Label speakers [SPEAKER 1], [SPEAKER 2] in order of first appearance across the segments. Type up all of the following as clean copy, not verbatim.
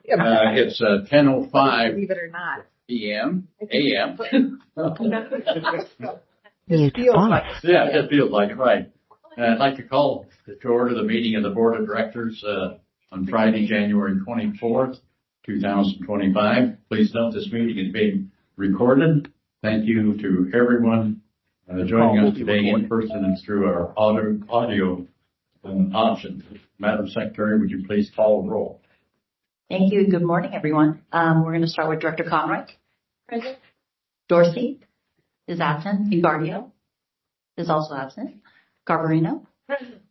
[SPEAKER 1] It's 10:05
[SPEAKER 2] Believe it or not.
[SPEAKER 1] p.m. a.m.
[SPEAKER 2] It feels like
[SPEAKER 1] Yeah, it feels like it, right. I'd like to call to order the meeting of the Board of Directors on Friday, January 24th, 2025. Please note this meeting is being recorded. Thank you to everyone joining us today in person and through our audio options. Madam Secretary, would you please call the roll?
[SPEAKER 3] Thank you. Good morning, everyone. We're going to start with Director Conroy. Present. Dorsey is absent. Gardio is also absent. Garbarino. Present.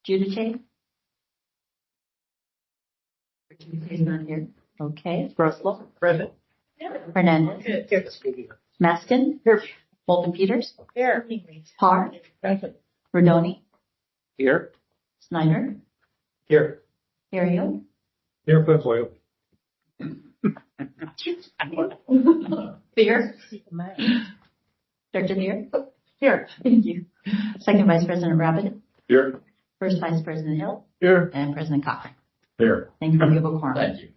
[SPEAKER 3] Giudice. Giudice is not here. Okay. Groslo.
[SPEAKER 2] present.
[SPEAKER 3] Hernandez. Maskin. Here. Bolton Peters.
[SPEAKER 2] Here.
[SPEAKER 3] Parr.
[SPEAKER 2] Present.
[SPEAKER 3] Rodoni.
[SPEAKER 4] Here.
[SPEAKER 3] Snyder.
[SPEAKER 4] Here.
[SPEAKER 3] Ario.
[SPEAKER 4] Here, Purple.
[SPEAKER 3] Fear. Director Lear.
[SPEAKER 2] Here.
[SPEAKER 3] Thank you. Second Vice President Rabbit.
[SPEAKER 1] Here.
[SPEAKER 3] First Vice President Hill.
[SPEAKER 4] Here.
[SPEAKER 3] And President Cochran.
[SPEAKER 1] Here.
[SPEAKER 3] Thank you for giving a quorum.
[SPEAKER 1] Thank you.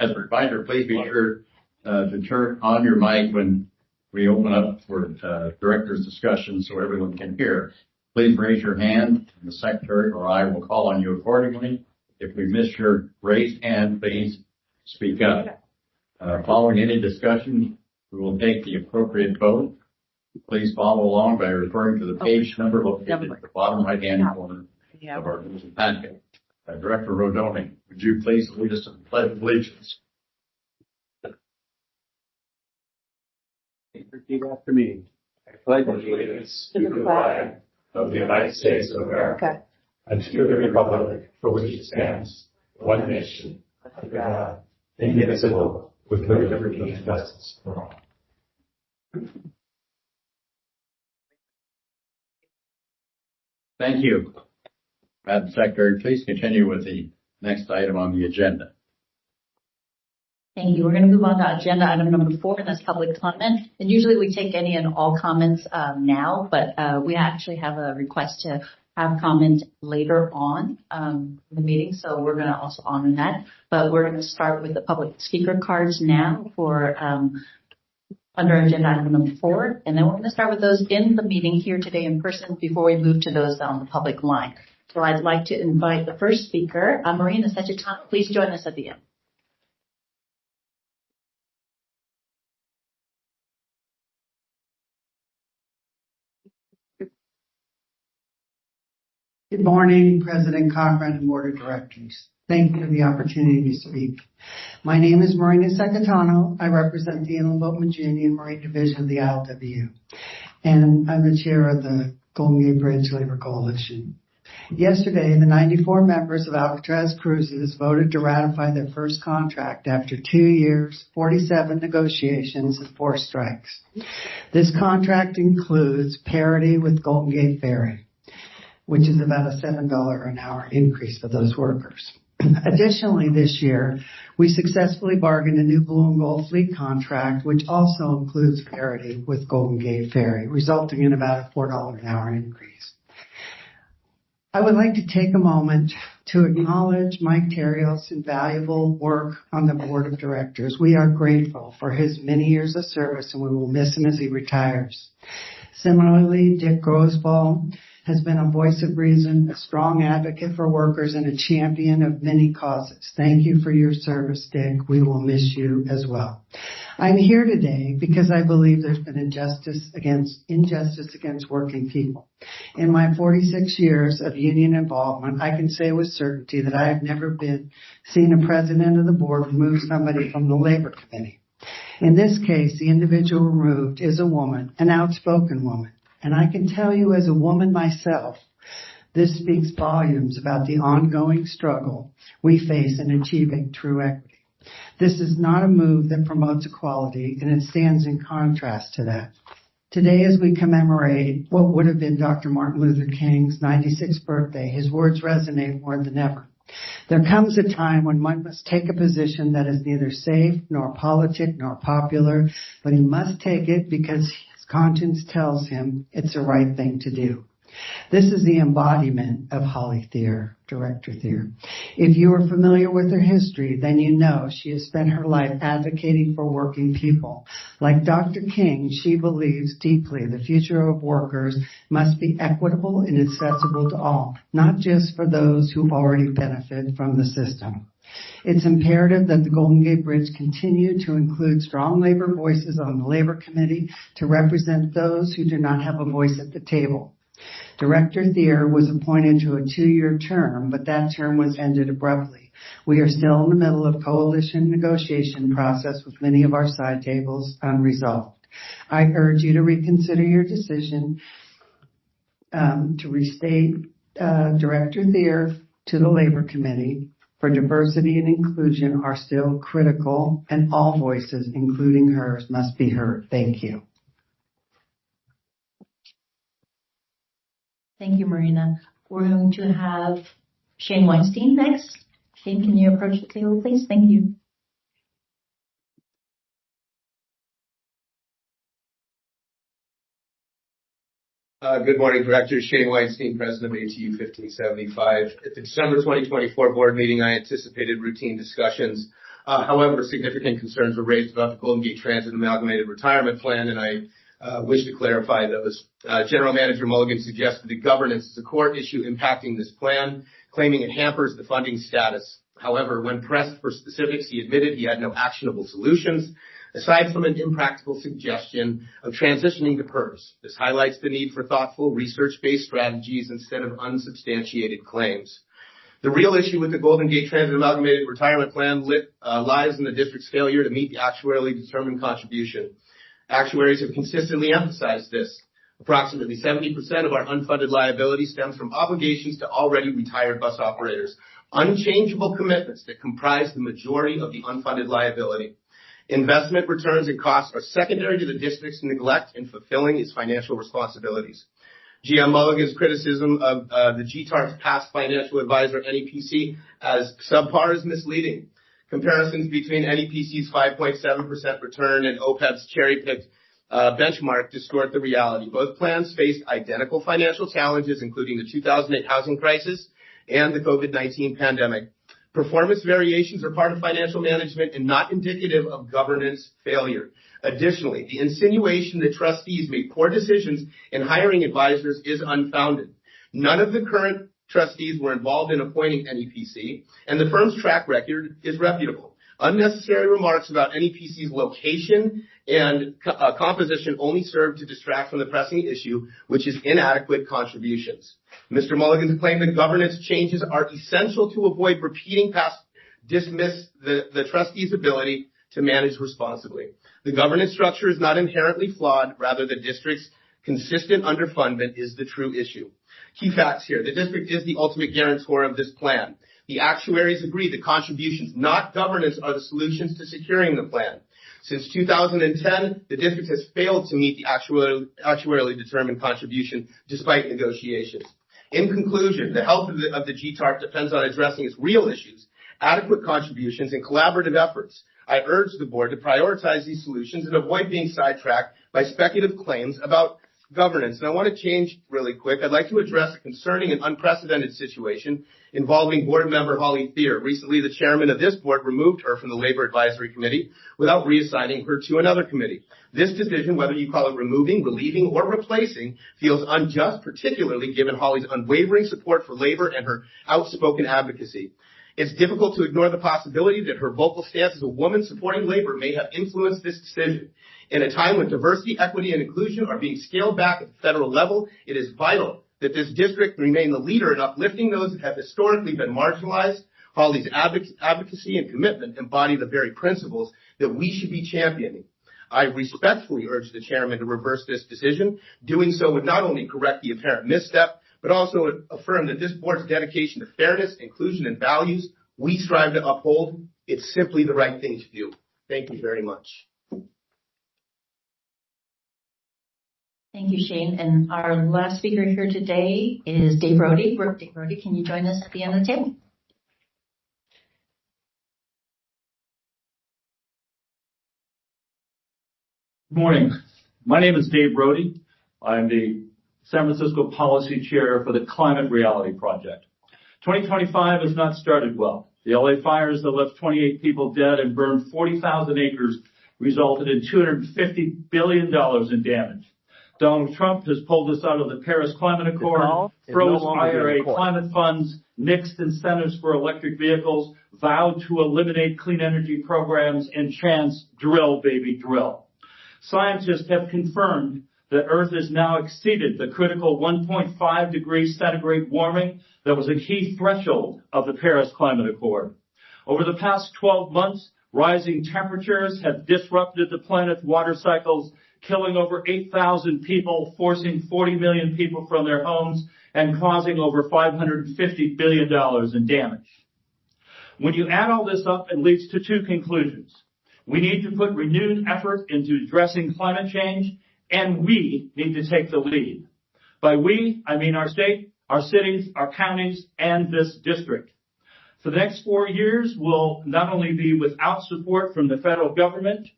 [SPEAKER 1] As a reminder, please be sure to turn on your mic when we open up for director's discussion so everyone can hear. Please raise your hand, and the secretary or I will call on you accordingly. If we miss your raised hand, please speak up. Following any discussion, we will take the appropriate vote. Please follow along by referring to the page number located at the bottom right-hand corner of our packet. Director Rodoni, would you please lead us to the Pledge of Allegiance?
[SPEAKER 4] Repeat after me. I pledge allegiance to the flag of the United States of America and to the republic for which it stands, one nation, under God, indivisible, with liberty and justice for all.
[SPEAKER 1] Thank you. Madam Secretary, please continue with the next item on the agenda.
[SPEAKER 3] Thank you. We're going to move on to agenda item number 4, and that's public comment. And usually we take any and all comments now, but we actually have a request to have comment later on in the meeting, so we're going to also honor that. But we're going to start with the public speaker cards now for under agenda item number 4, and then we're going to start with those in the meeting here today in person before we move to those on the public line. So I'd like to invite the first speaker, Marina Sechetano. Please join us at the end.
[SPEAKER 5] Good morning, President Cochran and Board of Directors. Thank you for the opportunity to speak. My name is Marina Sechetano. I represent the Inland Boatman's Union Marine Division of the ILWU, and I'm the chair of the Golden Gate Bridge Labor Coalition. Yesterday, the 94 members of Alcatraz Cruises voted to ratify their first contract after 2 years, 47 negotiations, and 4 strikes. This contract includes parity with Golden Gate Ferry, which is about a $7 an hour increase for those workers. Additionally, this year, we successfully bargained a new blue and gold fleet contract, which also includes parity with Golden Gate Ferry, resulting in about a $4 an hour increase. I would like to take a moment to acknowledge Mike Terrios' invaluable work on the Board of Directors. We are grateful for his many years of service, and we will miss him as he retires. Similarly, Dick Grosball has been a voice of reason, a strong advocate for workers, and a champion of many causes. Thank you for your service, Dick. We will miss you as well. I'm here today because I believe there's been injustice against working people. In my 46 years of union involvement, I can say with certainty that I have never seen a president of the board remove somebody from the labor committee. In this case, the individual removed is a woman, an outspoken woman. And I can tell you as a woman myself, this speaks volumes about the ongoing struggle we face in achieving true equity. This is not a move that promotes equality, and it stands in contrast to that. Today, as we commemorate what would have been Dr. Martin Luther King's 96th birthday, his words resonate more than ever. There comes a time when one must take a position that is neither safe, nor politic, nor popular, but he must take it because his conscience tells him it's the right thing to do. This is the embodiment of Holly Thier, Director Thier. If you are familiar with her history, then you know she has spent her life advocating for working people. Like Dr. King, she believes deeply the future of workers must be equitable and accessible to all, not just for those who already benefit from the system. It's imperative that the Golden Gate Bridge continue to include strong labor voices on the Labor Committee to represent those who do not have a voice at the table. Director Thier was appointed to a 2-year term, but that term was ended abruptly. We are still in the middle of coalition negotiation process with many of our side tables unresolved. I urge you to reconsider your decision to restate Director Thier to the Labor Committee, for diversity and inclusion are still critical, and all voices, including hers, must be heard. Thank you.
[SPEAKER 3] Thank you, Marina. We're going to have Shane Weinstein next. Shane, can you approach the table, please? Thank you.
[SPEAKER 6] Good morning, Director. Shane Weinstein, President of ATU 1575. At the December 2024 board meeting, I anticipated routine discussions. However, significant concerns were raised about the Golden Gate Transit Amalgamated Retirement Plan, and I wish to clarify those. General Manager Mulligan suggested that governance is a core issue impacting this plan, claiming it hampers the funding status. However, when pressed for specifics, he admitted he had no actionable solutions, aside from an impractical suggestion of transitioning to PERS. This highlights the need for thoughtful, research-based strategies instead of unsubstantiated claims. The real issue with the Golden Gate Transit Amalgamated Retirement Plan lies in the district's failure to meet the actuarially determined contribution. Actuaries have consistently emphasized this. Approximately 70% of our unfunded liability stems from obligations to already retired bus operators, unchangeable commitments that comprise the majority of the unfunded liability. Investment returns and costs are secondary to the district's neglect in fulfilling its financial responsibilities. GM Mulligan's criticism of the GTAR's past financial advisor, NEPC, as subpar is misleading. Comparisons between NEPC's 5.7% return and OPEB's cherry-picked benchmark distort the reality. Both plans faced identical financial challenges, including the 2008 housing crisis and the COVID-19 pandemic. Performance variations are part of financial management and not indicative of governance failure. Additionally, the insinuation that trustees make poor decisions in hiring advisors is unfounded. None of the current trustees were involved in appointing NEPC, and the firm's track record is reputable. Unnecessary remarks about NEPC's location and composition only serve to distract from the pressing issue, which is inadequate contributions. Mr. Mulligan's claim that governance changes are essential to avoid repeating past dismiss the trustee's ability to manage responsibly. The governance structure is not inherently flawed. Rather, the district's consistent underfundment is the true issue. Key facts here. The district is the ultimate guarantor of this plan. The actuaries agree that contributions, not governance, are the solutions to securing the plan. Since 2010, the district has failed to meet the actuarially determined contribution despite negotiations. In conclusion, the health of the GTARP depends on addressing its real issues, adequate contributions, and collaborative efforts. I urge the board to prioritize these solutions and avoid being sidetracked by speculative claims about governance. And I want to change really quick. I'd like to address a concerning and unprecedented situation involving board member Holly Thier. Recently, the chairman of this board removed her from the Labor Advisory Committee without reassigning her to another committee. This decision, whether you call it removing, relieving, or replacing, feels unjust, particularly given Holly's unwavering support for labor and her outspoken advocacy. It's difficult to ignore the possibility that her vocal stance as a woman supporting labor may have influenced this decision. In a time when diversity, equity, and inclusion are being scaled back at the federal level, it is vital that this district remain the leader in uplifting those that have historically been marginalized. Holly's advocacy and commitment embody the very principles that we should be championing. I respectfully urge the chairman to reverse this decision. Doing so would not only correct the apparent misstep, but also affirm that this board's dedication to fairness, inclusion, and values we strive to uphold. It's simply the right thing to do. Thank you very much.
[SPEAKER 3] Thank you, Shane. And our last speaker here today is Dave Rohde. Dave Rohde, can you join us at the end of the table?
[SPEAKER 7] Good morning. My name is Dave Rohde. I'm the San Francisco Policy Chair for the Climate Reality Project. 2025 has not started well. The LA fires that left 28 people dead and burned 40,000 acres resulted in $250 billion in damage. Donald Trump has pulled us out of the Paris Climate Accord, froze IRA climate funds, nixed incentives for electric vehicles, vowed to eliminate clean energy programs, and chants, drill, baby, drill. Scientists have confirmed that Earth has now exceeded the critical 1.5 degrees centigrade warming that was a key threshold of the Paris Climate Accord. Over the past 12 months, rising temperatures have disrupted the planet's water cycles, killing over 8,000 people, forcing 40 million people from their homes, and causing over $550 billion in damage. When you add all this up, it leads to two conclusions. We need to put renewed effort into addressing climate change, and we need to take the lead. By we, I mean our state, our cities, our counties, and this district. For the next 4 years, we'll not only be without support from the federal government,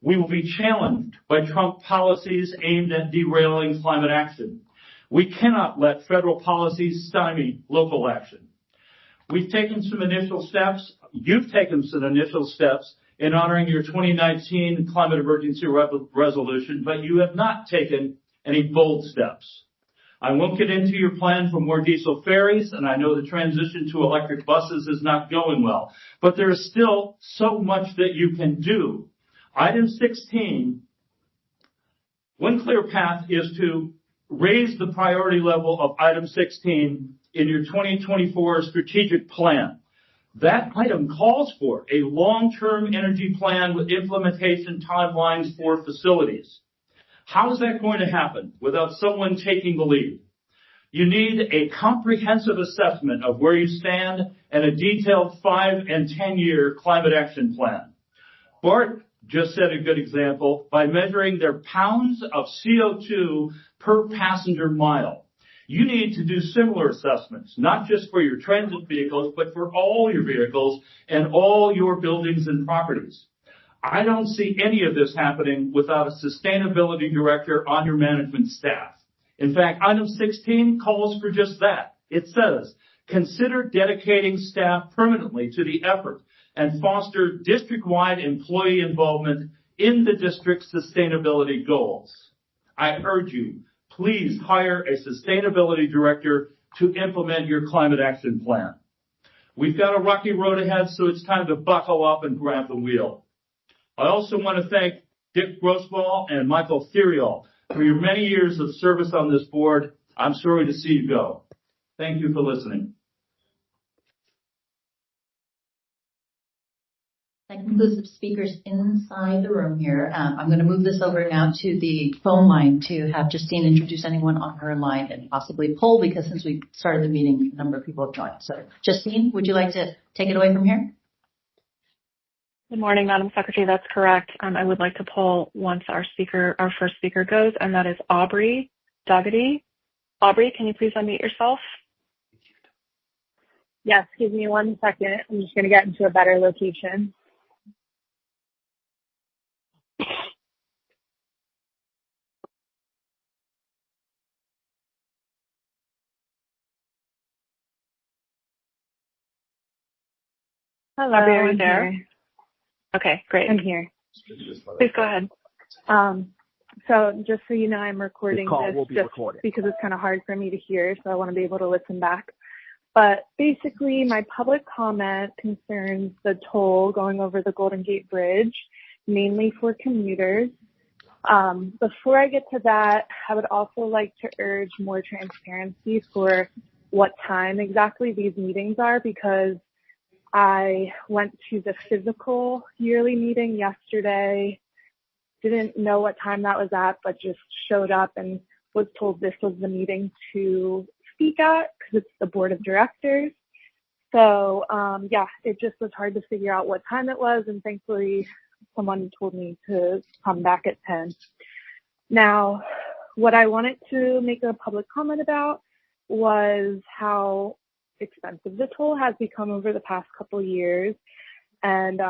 [SPEAKER 7] we will be challenged by Trump policies aimed at derailing climate action. We cannot let federal policies stymie local action. We've taken some initial steps. You've taken some initial steps in honoring your 2019 climate emergency resolution, but you have not taken any bold steps. I won't get into your plan for more diesel ferries, and I know the transition to electric buses is not going well, but there is still so much that you can do. Item 16, one clear path is to raise the priority level of item 16 in your 2024 strategic plan. That item calls for a long-term energy plan with implementation timelines for facilities. How is that going to happen without someone taking the lead? You need a comprehensive assessment of where you stand and a detailed 5 and 10-year climate action plan. BART just set a good example by measuring their pounds of CO2 per passenger mile. You need to do similar assessments, not just for your transit vehicles, but for all your vehicles and all your buildings and properties. I don't see any of this happening without a sustainability director on your management staff. In fact, item 16 calls for just that. It says, consider dedicating staff permanently to the effort and foster district-wide employee involvement in the district's sustainability goals. I urge you, please hire a sustainability director to implement your climate action plan. We've got a rocky road ahead, so it's time to buckle up and grab the wheel. I also want to thank Dick Grosswall and Michael Theriault for your many years of service on this board. I'm sorry to see you go. Thank you for listening.
[SPEAKER 3] That concludes the speakers inside the room here. I'm going to move this over now to the phone line to have Justine introduce anyone on her line and possibly poll, because since we started the meeting, a number of people have joined. So, Justine, would you like to take it away from here?
[SPEAKER 8] Good morning, Madam Secretary. That's correct. I would like to poll once our first speaker goes, and that is Aubrey Dougherty. Aubrey, can you please unmute yourself?
[SPEAKER 9] Yes, give me 1 second. I'm just going to get into a better location. Hello,
[SPEAKER 8] Aubrey, are you
[SPEAKER 9] I'm
[SPEAKER 8] there?
[SPEAKER 9] here.
[SPEAKER 8] Okay, great.
[SPEAKER 9] I'm here.
[SPEAKER 8] Please go ahead.
[SPEAKER 9] So just so you know, I'm recording this just because it's kind of hard for me to hear, so I want to be able to listen back. But basically, my public comment concerns the toll going over the Golden Gate Bridge, mainly for commuters. Before I get to that, I would also like to urge more transparency for what time exactly these meetings are, because I went to the physical yearly meeting yesterday, didn't know what time that was at, but just showed up and was told this was the meeting to speak at because it's the board of directors. So, it just was hard to figure out what time it was, and thankfully someone told me to come back at 10. Now, what I wanted to make a public comment about was how expensive the toll has become over the past couple years. And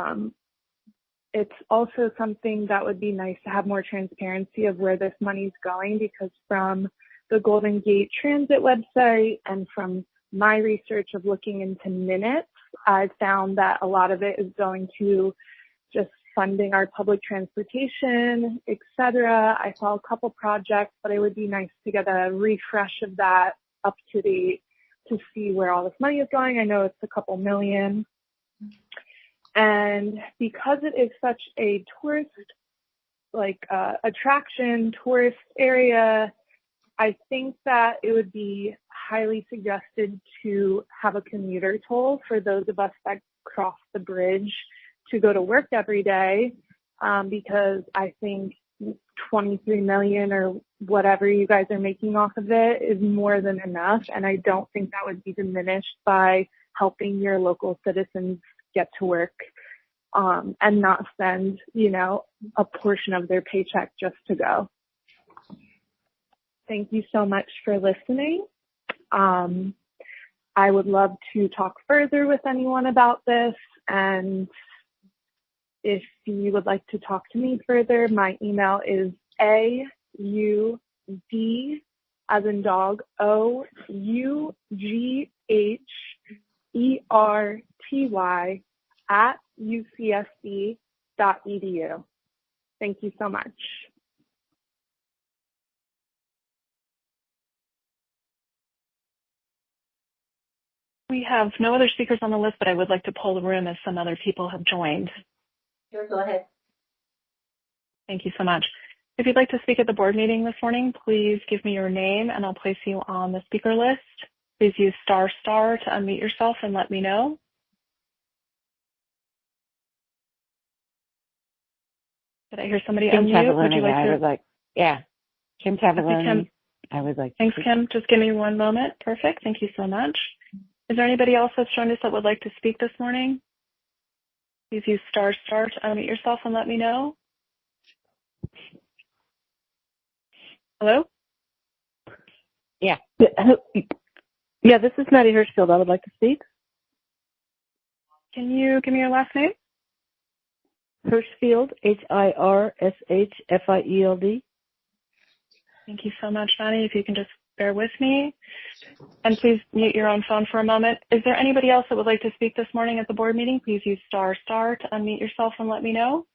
[SPEAKER 9] it's also something that would be nice to have more transparency of where this money's going, because from the Golden Gate Transit website and from my research of looking into minutes, I found that a lot of it is going to just funding our public transportation, etc. I saw a couple projects, but it would be nice to get a refresh of that up to date to see where all this money is going. I know it's a couple million. And because it is such a tourist, attraction, tourist area, I think that it would be highly suggested to have a commuter toll for those of us that cross the bridge to go to work every day, because I think 23 million or whatever you guys are making off of it is more than enough. And I don't think that would be diminished by helping your local citizens get to work, and not spend, a portion of their paycheck just to go. Thank you so much for listening. I would love to talk further with anyone about this, and if you would like to talk to me further, my email is AUD as in dog, OUGHERTY @ucsd.edu. Thank you so much.
[SPEAKER 8] We have no other speakers on the list, but I would like to poll the room as some other people have joined.
[SPEAKER 3] Sure, go ahead.
[SPEAKER 8] Thank you so much. If you'd like to speak at the board meeting this morning, please give me your name and I'll place you on the speaker list. Please use * to unmute yourself and let me know. Did I hear somebody
[SPEAKER 2] Kim
[SPEAKER 8] unmute? Would you
[SPEAKER 2] Tavallone,
[SPEAKER 8] like to?
[SPEAKER 2] Kim Tavallone.
[SPEAKER 8] Kim.
[SPEAKER 2] I would like to.
[SPEAKER 8] Thanks, Kim. Just give me one moment. Perfect. Thank you so much. Is there anybody else that's joined us that would like to speak this morning? Please use * to unmute yourself and let me know. Hello?
[SPEAKER 10] Yeah, this is Maddie Hirschfield. I would like to speak.
[SPEAKER 8] Can you give me your last name?
[SPEAKER 10] Hirschfield, Hirshfield.
[SPEAKER 8] Thank you so much, Maddie. If you can just bear with me. And please mute your own phone for a moment. Is there anybody else that would like to speak this morning at the board meeting? Please use * to unmute yourself and let me know.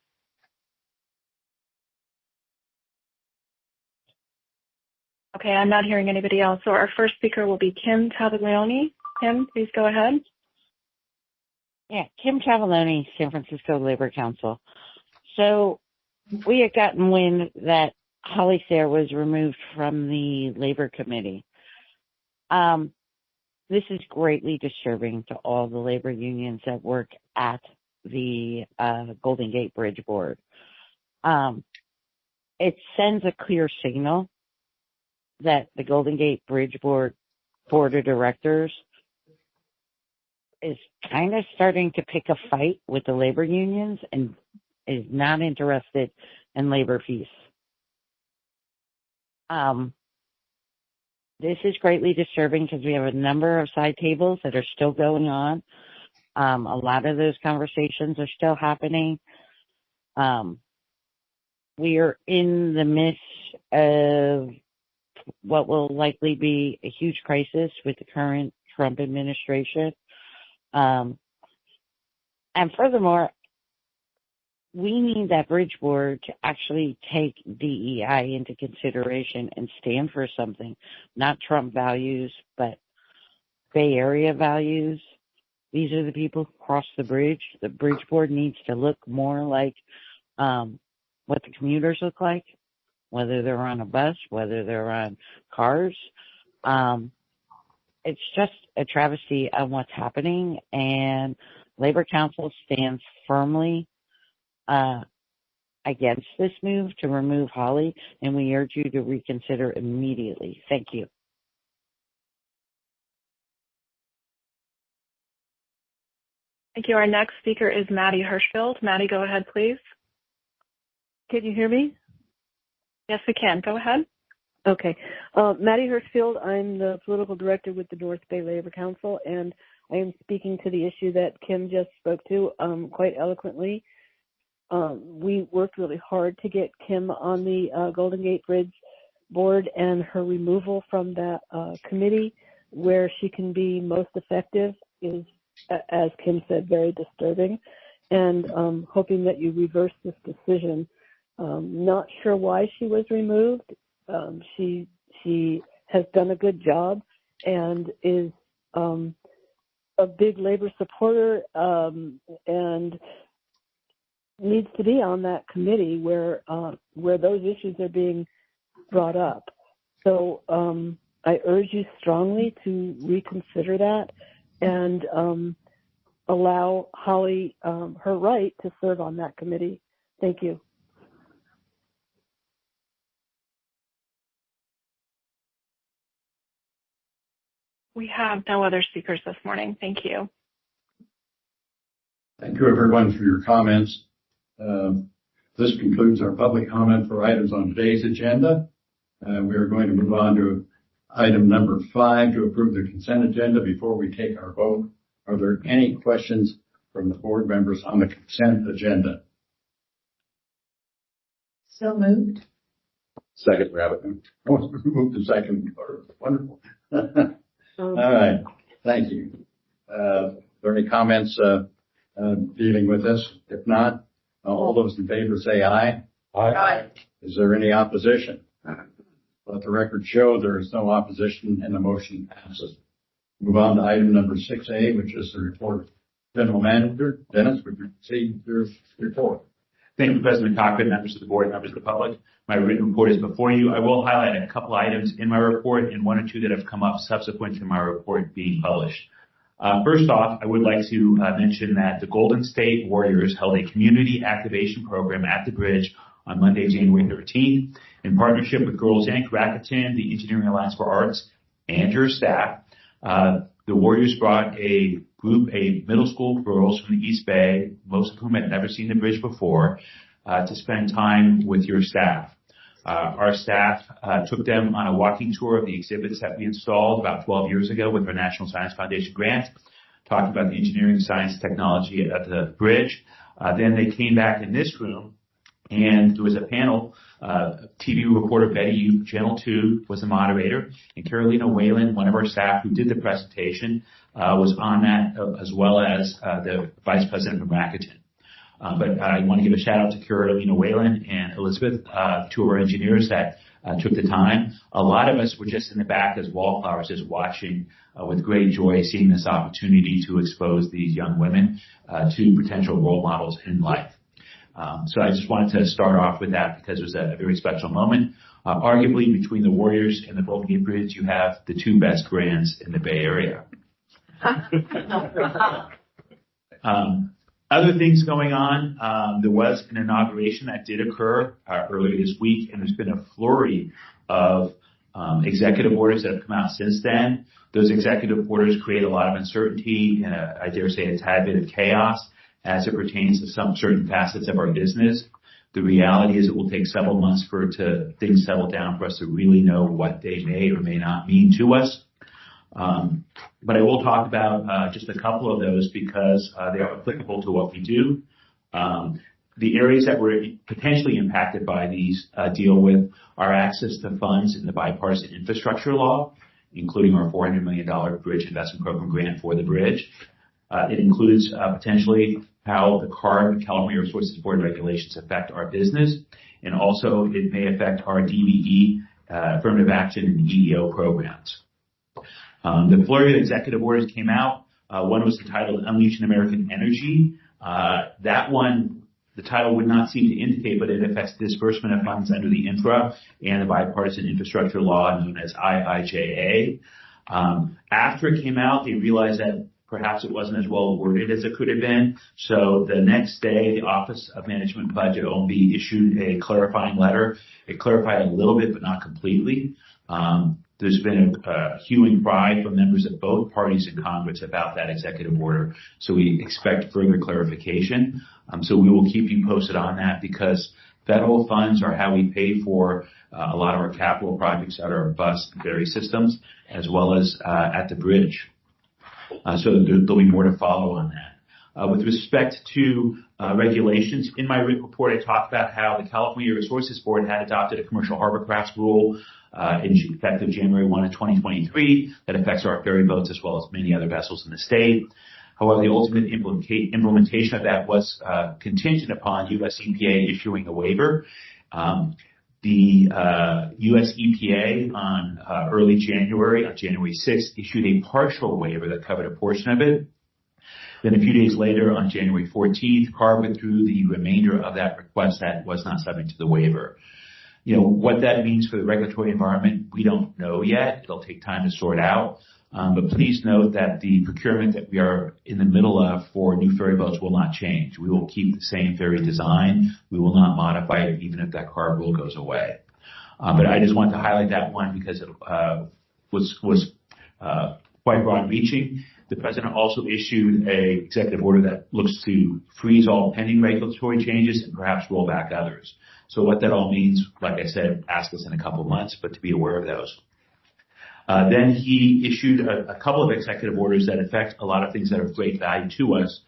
[SPEAKER 8] Okay, I'm not hearing anybody else. So our first speaker will be Kim Tavallone. Kim, please go ahead.
[SPEAKER 2] Yeah, Kim Tavallone, San Francisco Labor Council. So we had gotten wind that Holly Sayre was removed from the Labor Committee. This is greatly disturbing to all the labor unions that work at the Golden Gate Bridge Board. It sends a clear signal that the Golden Gate Bridge Board of Directors is kind of starting to pick a fight with the labor unions and is not interested in labor peace. This is greatly disturbing because we have a number of side tables that are still going on. A lot of those conversations are still happening. We are in the midst of what will likely be a huge crisis with the current Trump administration. And furthermore, we need that bridge board to actually take DEI into consideration and stand for something, not Trump values, but Bay Area values. These are the people who cross the bridge. The bridge board needs to look more like what the commuters look like, whether they're on a bus, whether they're on cars. It's just a travesty on what's happening, and Labor Council stands firmly against this move to remove Holly, and we urge you to reconsider immediately. Thank you.
[SPEAKER 8] Thank you. Our next speaker is Maddie Hirschfield. Maddie, go ahead, please.
[SPEAKER 10] Can you hear me?
[SPEAKER 8] Yes, we can. Go ahead.
[SPEAKER 10] Okay. Maddie Hirschfield, I'm the political director with the North Bay Labor Council, and I am speaking to the issue that Kim just spoke to quite eloquently. We worked really hard to get Kim on the Golden Gate Bridge board and her removal from that committee where she can be most effective is, as Kim said, very disturbing, and hoping that you reverse this decision. Not sure why she was removed. She has done a good job and is a big labor supporter and needs to be on that committee where those issues are being brought up. So I urge you strongly to reconsider that and allow Holly her right to serve on that committee. Thank you.
[SPEAKER 8] We have no other speakers this morning. Thank you.
[SPEAKER 1] Thank you, everyone, for your comments. This concludes our public comment for items on today's agenda. We are going to move on to item number 5 to approve the consent agenda. Before we take our vote, are there any questions from the board members on the consent agenda?
[SPEAKER 3] So moved.
[SPEAKER 1] Second, Rabbit. Moved to second. Wonderful. All right. Thank you. Are there any comments dealing with this? If not, all those in favor say aye.
[SPEAKER 4] Aye.
[SPEAKER 1] Is there any opposition? Let the record show there is no opposition and the motion passes. Move on to item number 6A, which is the report of General Manager. Dennis, would you proceed with your report?
[SPEAKER 11] Thank you, President Cochran, members of the board, members of the public. My written report is before you. I will highlight a couple items in my report and one or two that have come up subsequent to my report being published. First off, I would like to mention that the Golden State Warriors held a community activation program at the bridge on Monday, January 13th, in partnership with Girls Inc., Rakuten, the Engineering Alliance for Arts, and your staff. The Warriors brought a middle school girls from the East Bay, most of whom had never seen the bridge before, to spend time with your staff. Our staff took them on a walking tour of the exhibits that we installed about 12 years ago with our National Science Foundation grant, talked about the engineering, science, technology at the bridge. Then they came back in this room, and there was a panel. TV reporter Betty Yu, Channel 2, was the moderator, and Carolina Whalen, one of our staff who did the presentation, was on that, as well as the vice president from Rakuten. But I want to give a shout out to Carolina Whalen and Elizabeth, two of our engineers that took the time. A lot of us were just in the back as wallflowers, just watching with great joy, seeing this opportunity to expose these young women to potential role models in life. So I just wanted to start off with that because it was a very special moment. Arguably, between the Warriors and the Golden Gate Bridge, you have the two best brands in the Bay Area. Other things going on, there was an inauguration that did occur earlier this week, and there's been a flurry of executive orders that have come out since then. Those executive orders create a lot of uncertainty and, I dare say, a tad bit of chaos as it pertains to some certain facets of our business. The reality is it will take several months for things settle down for us to really know what they may or may not mean to us. But I will talk about just a couple of those because they are applicable to what we do. The areas that were potentially impacted by these deal with our access to funds in the bipartisan infrastructure law, including our $400 million bridge investment program grant for the bridge. It includes potentially how the CARB and California Resources Board regulations affect our business, and also it may affect our DBE, affirmative action, and EEO programs. The flurry of executive orders came out. One was entitled Unleashing American Energy. That one, the title would not seem to indicate, but it affects disbursement of funds under the infra and the bipartisan infrastructure law known as IIJA. After it came out, they realized that perhaps it wasn't as well worded as it could have been. So the next day, the Office of Management and Budget, OMB, issued a clarifying letter. It clarified a little bit, but not completely. There's been a hue and cry from members of both parties in Congress about that executive order. So we expect further clarification. So we will keep you posted on that because federal funds are how we pay for a lot of our capital projects at our bus and ferry systems, as well as at the bridge. So there'll be more to follow on that. With respect to regulations. In my report, I talked about how the California Resources Board had adopted a commercial harbor crafts rule effective January 1 of 2023 that affects our ferry boats as well as many other vessels in the state. However, the ultimate implementation of that was contingent upon U.S. EPA issuing a waiver. The U.S. EPA on early January, on January 6th, issued a partial waiver that covered a portion of it. Then a few days later, on January 14th, CARB withdrew the remainder of that request that was not subject to the waiver. What that means for the regulatory environment, we don't know yet. It'll take time to sort out. But please note that the procurement that we are in the middle of for new ferry boats will not change. We will keep the same ferry design. We will not modify it even if that CARB rule goes away. But I just wanted to highlight that one because it was quite broad-reaching. The president also issued an executive order that looks to freeze all pending regulatory changes and perhaps roll back others. So what that all means, like I said, ask us in a couple of months, but to be aware of those. Then he issued a couple of executive orders that affect a lot of things that are of great value to us.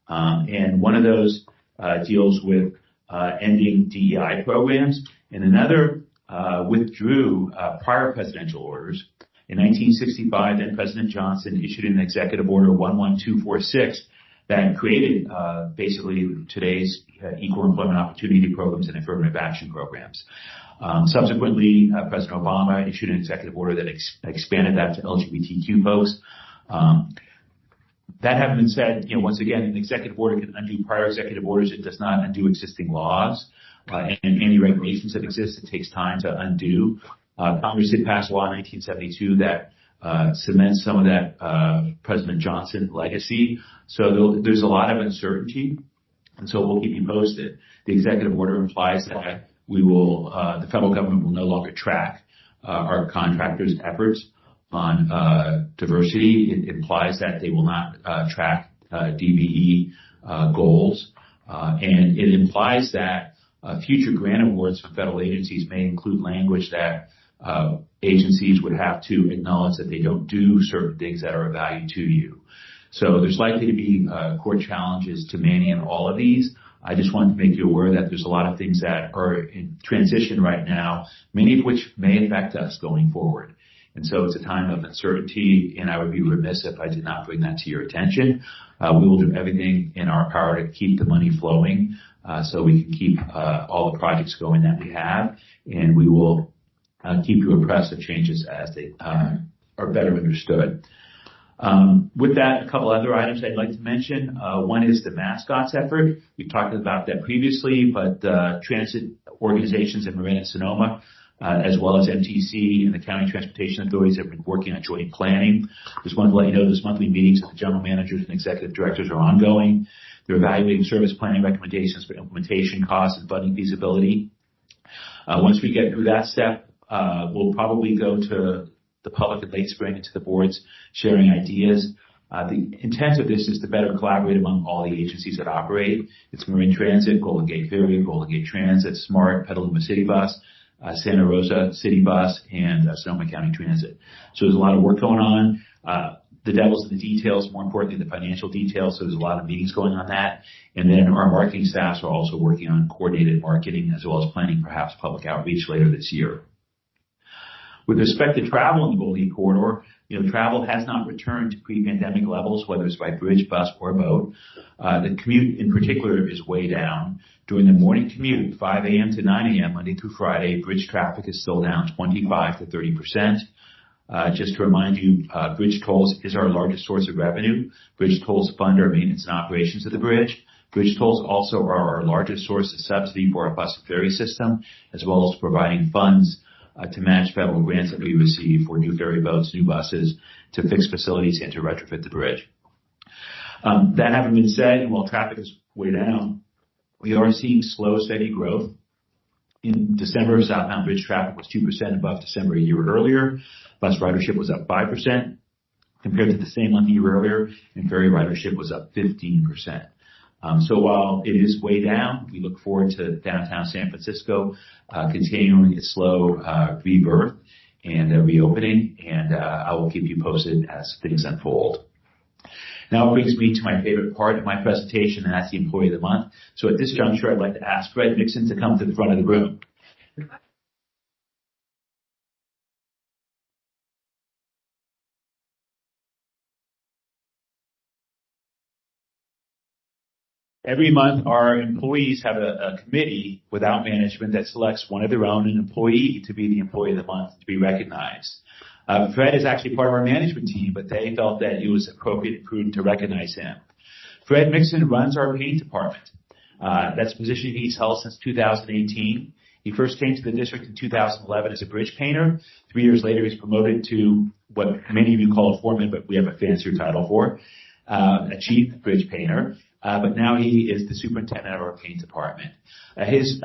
[SPEAKER 11] And one of those deals with ending DEI programs, and another withdrew prior presidential orders. In 1965, then President Johnson issued an executive order 11246 that created basically today's equal employment opportunity programs and affirmative action programs. Subsequently, President Obama issued an executive order that expanded that to LGBTQ folks. That having been said, once again, an executive order can undo prior executive orders. It does not undo existing laws and any regulations that exist. It takes time to undo. Congress did pass a law in 1972 that cements some of that President Johnson legacy. So there's a lot of uncertainty, and so we'll keep you posted. The executive order implies that the federal government will no longer track our contractors' efforts on diversity. It implies that they will not track DBE goals, and it implies that future grant awards from federal agencies may include language that agencies would have to acknowledge that they don't do certain things that are of value to you. So there's likely to be court challenges to many and all of these. I just wanted to make you aware that there's a lot of things that are in transition right now, many of which may affect us going forward. And so it's a time of uncertainty, and I would be remiss if I did not bring that to your attention. We will do everything in our power to keep the money flowing so we can keep all the projects going that we have, and we will keep you abreast of changes as they are better understood. With that, a couple other items I'd like to mention. One is the mascots effort. We've talked about that previously, but transit organizations in Marin and Sonoma, as well as MTC and the County Transportation Authorities have been working on joint planning. Just wanted to let you know those monthly meetings with the general managers and executive directors are ongoing. They're evaluating service planning recommendations for implementation costs and funding feasibility. Once we get through that step, we'll probably go to the public in late spring and to the boards sharing ideas. The intent of this is to better collaborate among all the agencies that operate. It's Marin Transit, Golden Gate Ferry, Golden Gate Transit, SMART, Petaluma City Bus, Santa Rosa City Bus, and Sonoma County Transit. So there's a lot of work going on. The devil's in the details, more importantly, the financial details. So there's a lot of meetings going on that. And then our marketing staffs are also working on coordinated marketing as well as planning perhaps public outreach later this year. With respect to travel in the Golden Gate Corridor, travel has not returned to pre-pandemic levels, whether it's by bridge, bus, or boat. The commute in particular is way down. During the morning commute, 5 a.m. to 9 a.m., Monday through Friday, bridge traffic is still down 25 to 30%. Just to remind you, bridge tolls is our largest source of revenue. Bridge tolls fund our maintenance and operations of the bridge. Bridge tolls also are our largest source of subsidy for our bus and ferry system, as well as providing funds to match federal grants that we receive for new ferry boats, new buses, to fix facilities and to retrofit the bridge. That having been said, while traffic is way down, we are seeing slow, steady growth. In December, southbound bridge traffic was 2% above December a year earlier. Bus ridership was up 5% compared to the same month a year earlier, and ferry ridership was up 15%. So while it is way down, we look forward to downtown San Francisco continuing its slow rebirth and reopening, and I will keep you posted as things unfold. Now it brings me to my favorite part of my presentation, and that's the Employee of the Month. So at this juncture, I'd like to ask Fred Mixon to come to the front of the room. Every month, our employees have a committee without management that selects one of their own, an employee, to be the Employee of the Month, to be recognized. Fred is actually part of our management team, but they felt that it was appropriate and prudent to recognize him. Fred Mixon runs our paint department. That's a position he's held since 2018. He first came to the district in 2011 as a bridge painter. 3 years later, he's promoted to what many of you call a foreman, but we have a fancier title for, a chief bridge painter. But now he is the superintendent of our paint department. His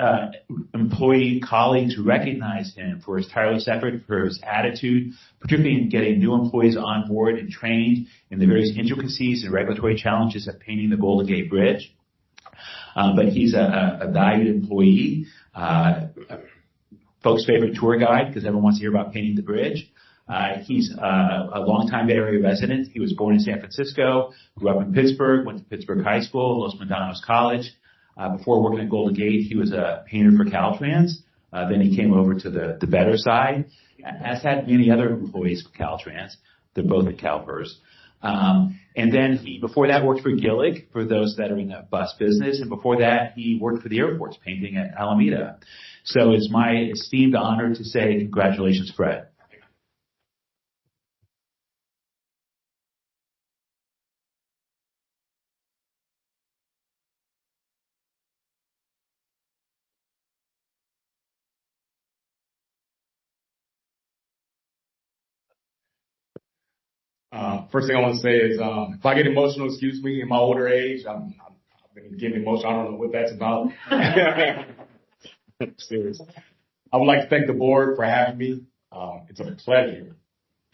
[SPEAKER 11] employee colleagues recognize him for his tireless effort, for his attitude, particularly in getting new employees on board and trained in the various intricacies and regulatory challenges of painting the Golden Gate Bridge. But he's a valued employee, folks' favorite tour guide, because everyone wants to hear about painting the bridge. He's a longtime Bay Area resident. He was born in San Francisco, grew up in Pittsburgh, went to Pittsburgh High School, Los Medanos College. Before working at Golden Gate, he was a painter for Caltrans. Then he came over to the better side, as had many other employees for Caltrans. They're both at CalPERS. And then he, before that, worked for Gillig, for those that are in the bus business. And before that, he worked for the airports, painting at Alameda. So it's my esteemed honor to say congratulations, Fred.
[SPEAKER 4] First thing I want to say is, if I get emotional, excuse me, in my older age, I've been getting emotional. I don't know what that's about. Serious. I would like to thank the board for having me. It's a pleasure,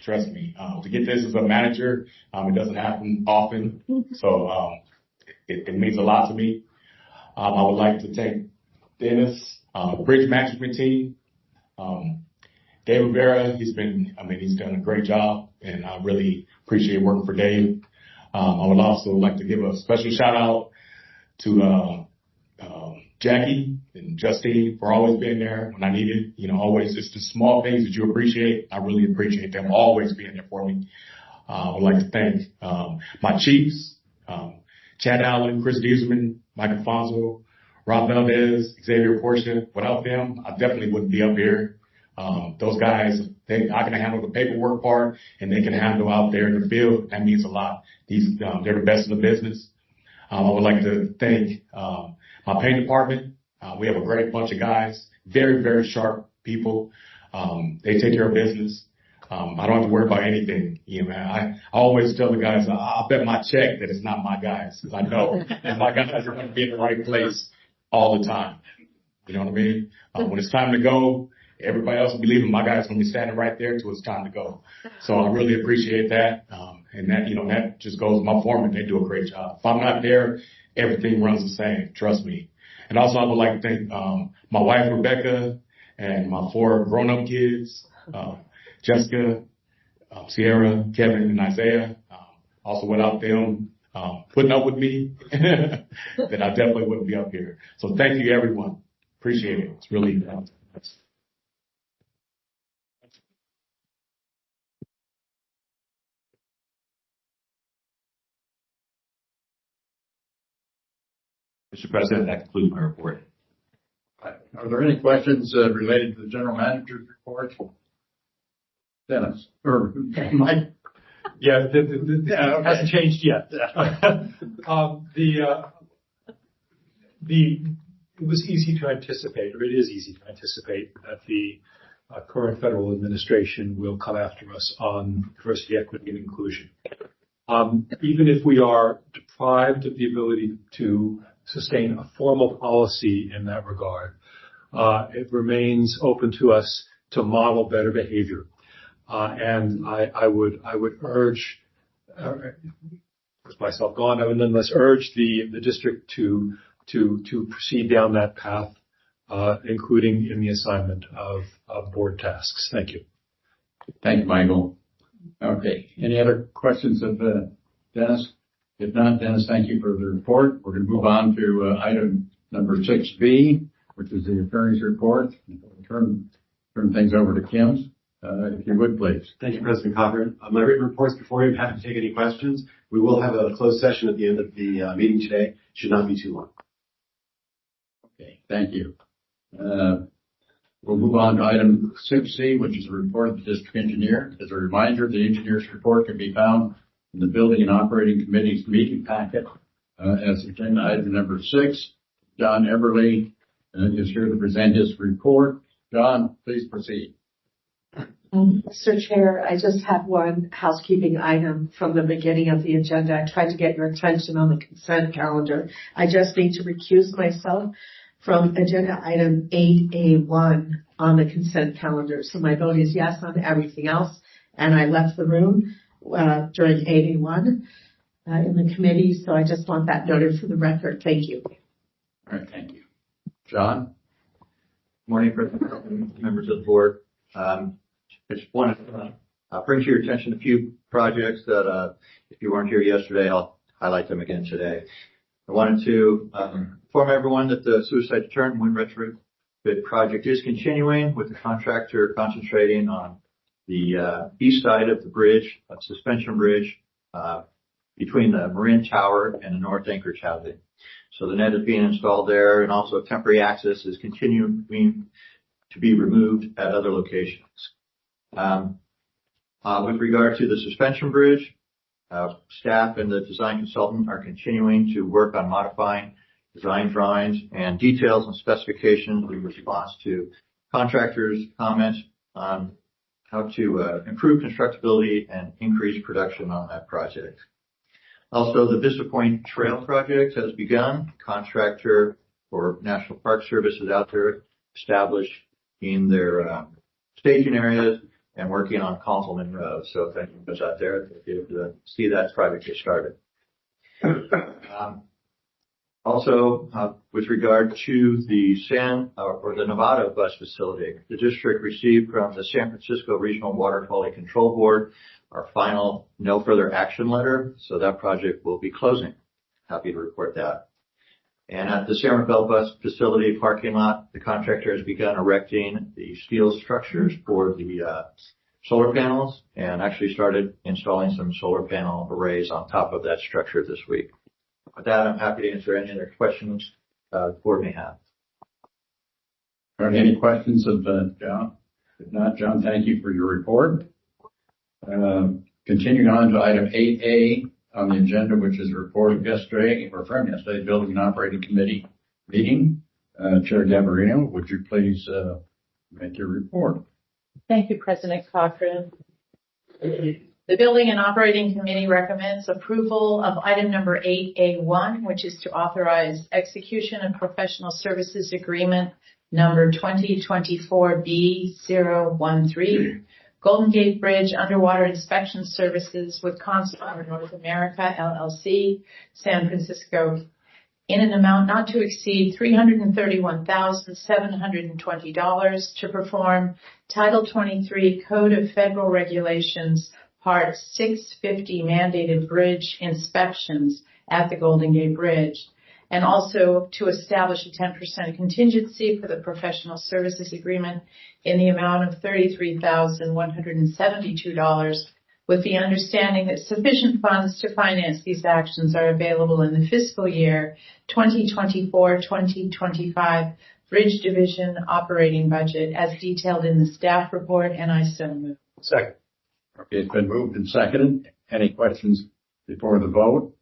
[SPEAKER 4] trust me, to get this as a manager. It doesn't happen often, so it means a lot to me. I would like to thank Dennis, bridge management team, Dave Rivera. He's done a great job, and I really appreciate working for Dave. I would also like to give a special shout out to Jackie and Justine for always being there when I needed. Always it's the small things that you appreciate. I really appreciate them always being there for me. I would like to thank my chiefs, Chad Allen, Chris Dieselman, Mike Alfonso, Rob Valdez, Xavier Portia. Without them, I definitely wouldn't be up here. Those guys, I can handle the paperwork part, and they can handle out there in the field. That means a lot. They're the best in the business. I would like to thank my paint department. We have a great bunch of guys, very, very sharp people. They take care of business. I don't have to worry about anything. I always tell the guys, I'll bet my check that it's not my guys, because I know that my guys are going to be in the right place all the time. You know what I mean? When it's time to go, everybody else will be leaving. My guy's going to be standing right there till it's time to go. So I really appreciate that. And that, that just goes with my foreman. They do a great job. If I'm not there, everything runs the same. Trust me. And also I would like to thank, my wife, Rebecca, and my 4 grown-up kids, Jessica, Sierra, Kevin, and Isaiah. Also without them, putting up with me, then I definitely wouldn't be up here. So thank you, everyone. Appreciate it. It's really,
[SPEAKER 11] Mr. President, that concludes my report.
[SPEAKER 1] Are there any questions related to the general manager's report? Dennis or Mike?
[SPEAKER 12] Yeah, it hasn't changed yet. It was easy to anticipate, or it is easy to anticipate, that the current federal administration will come after us on diversity, equity, and inclusion. Even if we are deprived of the ability to sustain a formal policy in that regard, it remains open to us to model better behavior. And I would urge, with myself gone, I would nonetheless urge the district to proceed down that path, including in the assignment of board tasks. Thank you.
[SPEAKER 1] Thank you, Michael. Okay. Any other questions of Dennis? If not, Dennis, thank you for the report. We're going to move on to item number 6B, which is the attorney's report. Turn things over to Kim, if you would, please.
[SPEAKER 13] Thank you, President Cochran. My written report's before you. I'm happy to take any questions. We will have a closed session at the end of the meeting today. Should not be too long.
[SPEAKER 1] Okay, thank you. We'll move on to item 6C, which is a report of the district engineer. As a reminder, the engineer's report can be found in the Building and Operating Committee's meeting packet as agenda item number 6. John Everly is here to present his report. John, please proceed.
[SPEAKER 14] Mr. Chair, I just have one housekeeping item from the beginning of the agenda. I tried to get your attention on the consent calendar. I just need to recuse myself from agenda item 8A1 on the consent calendar. So my vote is yes on everything else. And I left the room during 8A1 in the committee. So I just want that noted for the record. Thank you.
[SPEAKER 1] All right, thank you. John?
[SPEAKER 15] Morning, President, members of the board. I just want to bring to your attention a few projects that, if you weren't here yesterday, I'll highlight them again today. I wanted to inform everyone that the suicide deterrent wind retrofit project is continuing, with the contractor concentrating on the east side of the bridge, a suspension bridge, between the Marin Tower and the North Anchorage housing. So the net is being installed there, and also temporary access is continuing to be removed at other locations. With regard to the suspension bridge, staff and the design consultant are continuing to work on modifying design drawings and details and specifications in response to contractors' comments on how to improve constructability and increase production on that project. Also, the Vista Point Trail project has begun. Contractor for National Park Service is out there establishing their staging areas and working on Conselman Road. So if anyone's out there, if you to see that project get started. Also, with regard to the the Nevada bus facility, the district received from the San Francisco Regional Water Quality Control Board our final no further action letter. So that project will be closing. Happy to report that. And at the San Rafael bus facility parking lot, the contractor has begun erecting the steel structures for the solar panels and actually started installing some solar panel arrays on top of that structure this week. With that, I'm happy to answer any other questions the board may have.
[SPEAKER 1] Are there any questions of John? If not, John, thank you for your report. Continuing on to item 8A on the agenda, which is a report of yesterday, or from yesterday, Building and Operating Committee meeting. Chair Gabarino, would you please make your report?
[SPEAKER 16] Thank you, President Cochran. The Building and Operating Committee recommends approval of item number 8A1, which is to authorize execution of professional services agreement number 2024B013, Golden Gate Bridge Underwater Inspection Services with Consular North America, LLC, San Francisco, in an amount not to exceed $331,720 to perform Title 23 Code of Federal Regulations Part 650 mandated bridge inspections at the Golden Gate Bridge, and also to establish a 10% contingency for the professional services agreement in the amount of $33,172, with the understanding that sufficient funds to finance these actions are available in the fiscal year 2024-2025 Bridge Division operating budget as detailed in the staff report, and I so move.
[SPEAKER 1] Second. Okay, it's been moved and seconded. Any questions before the vote?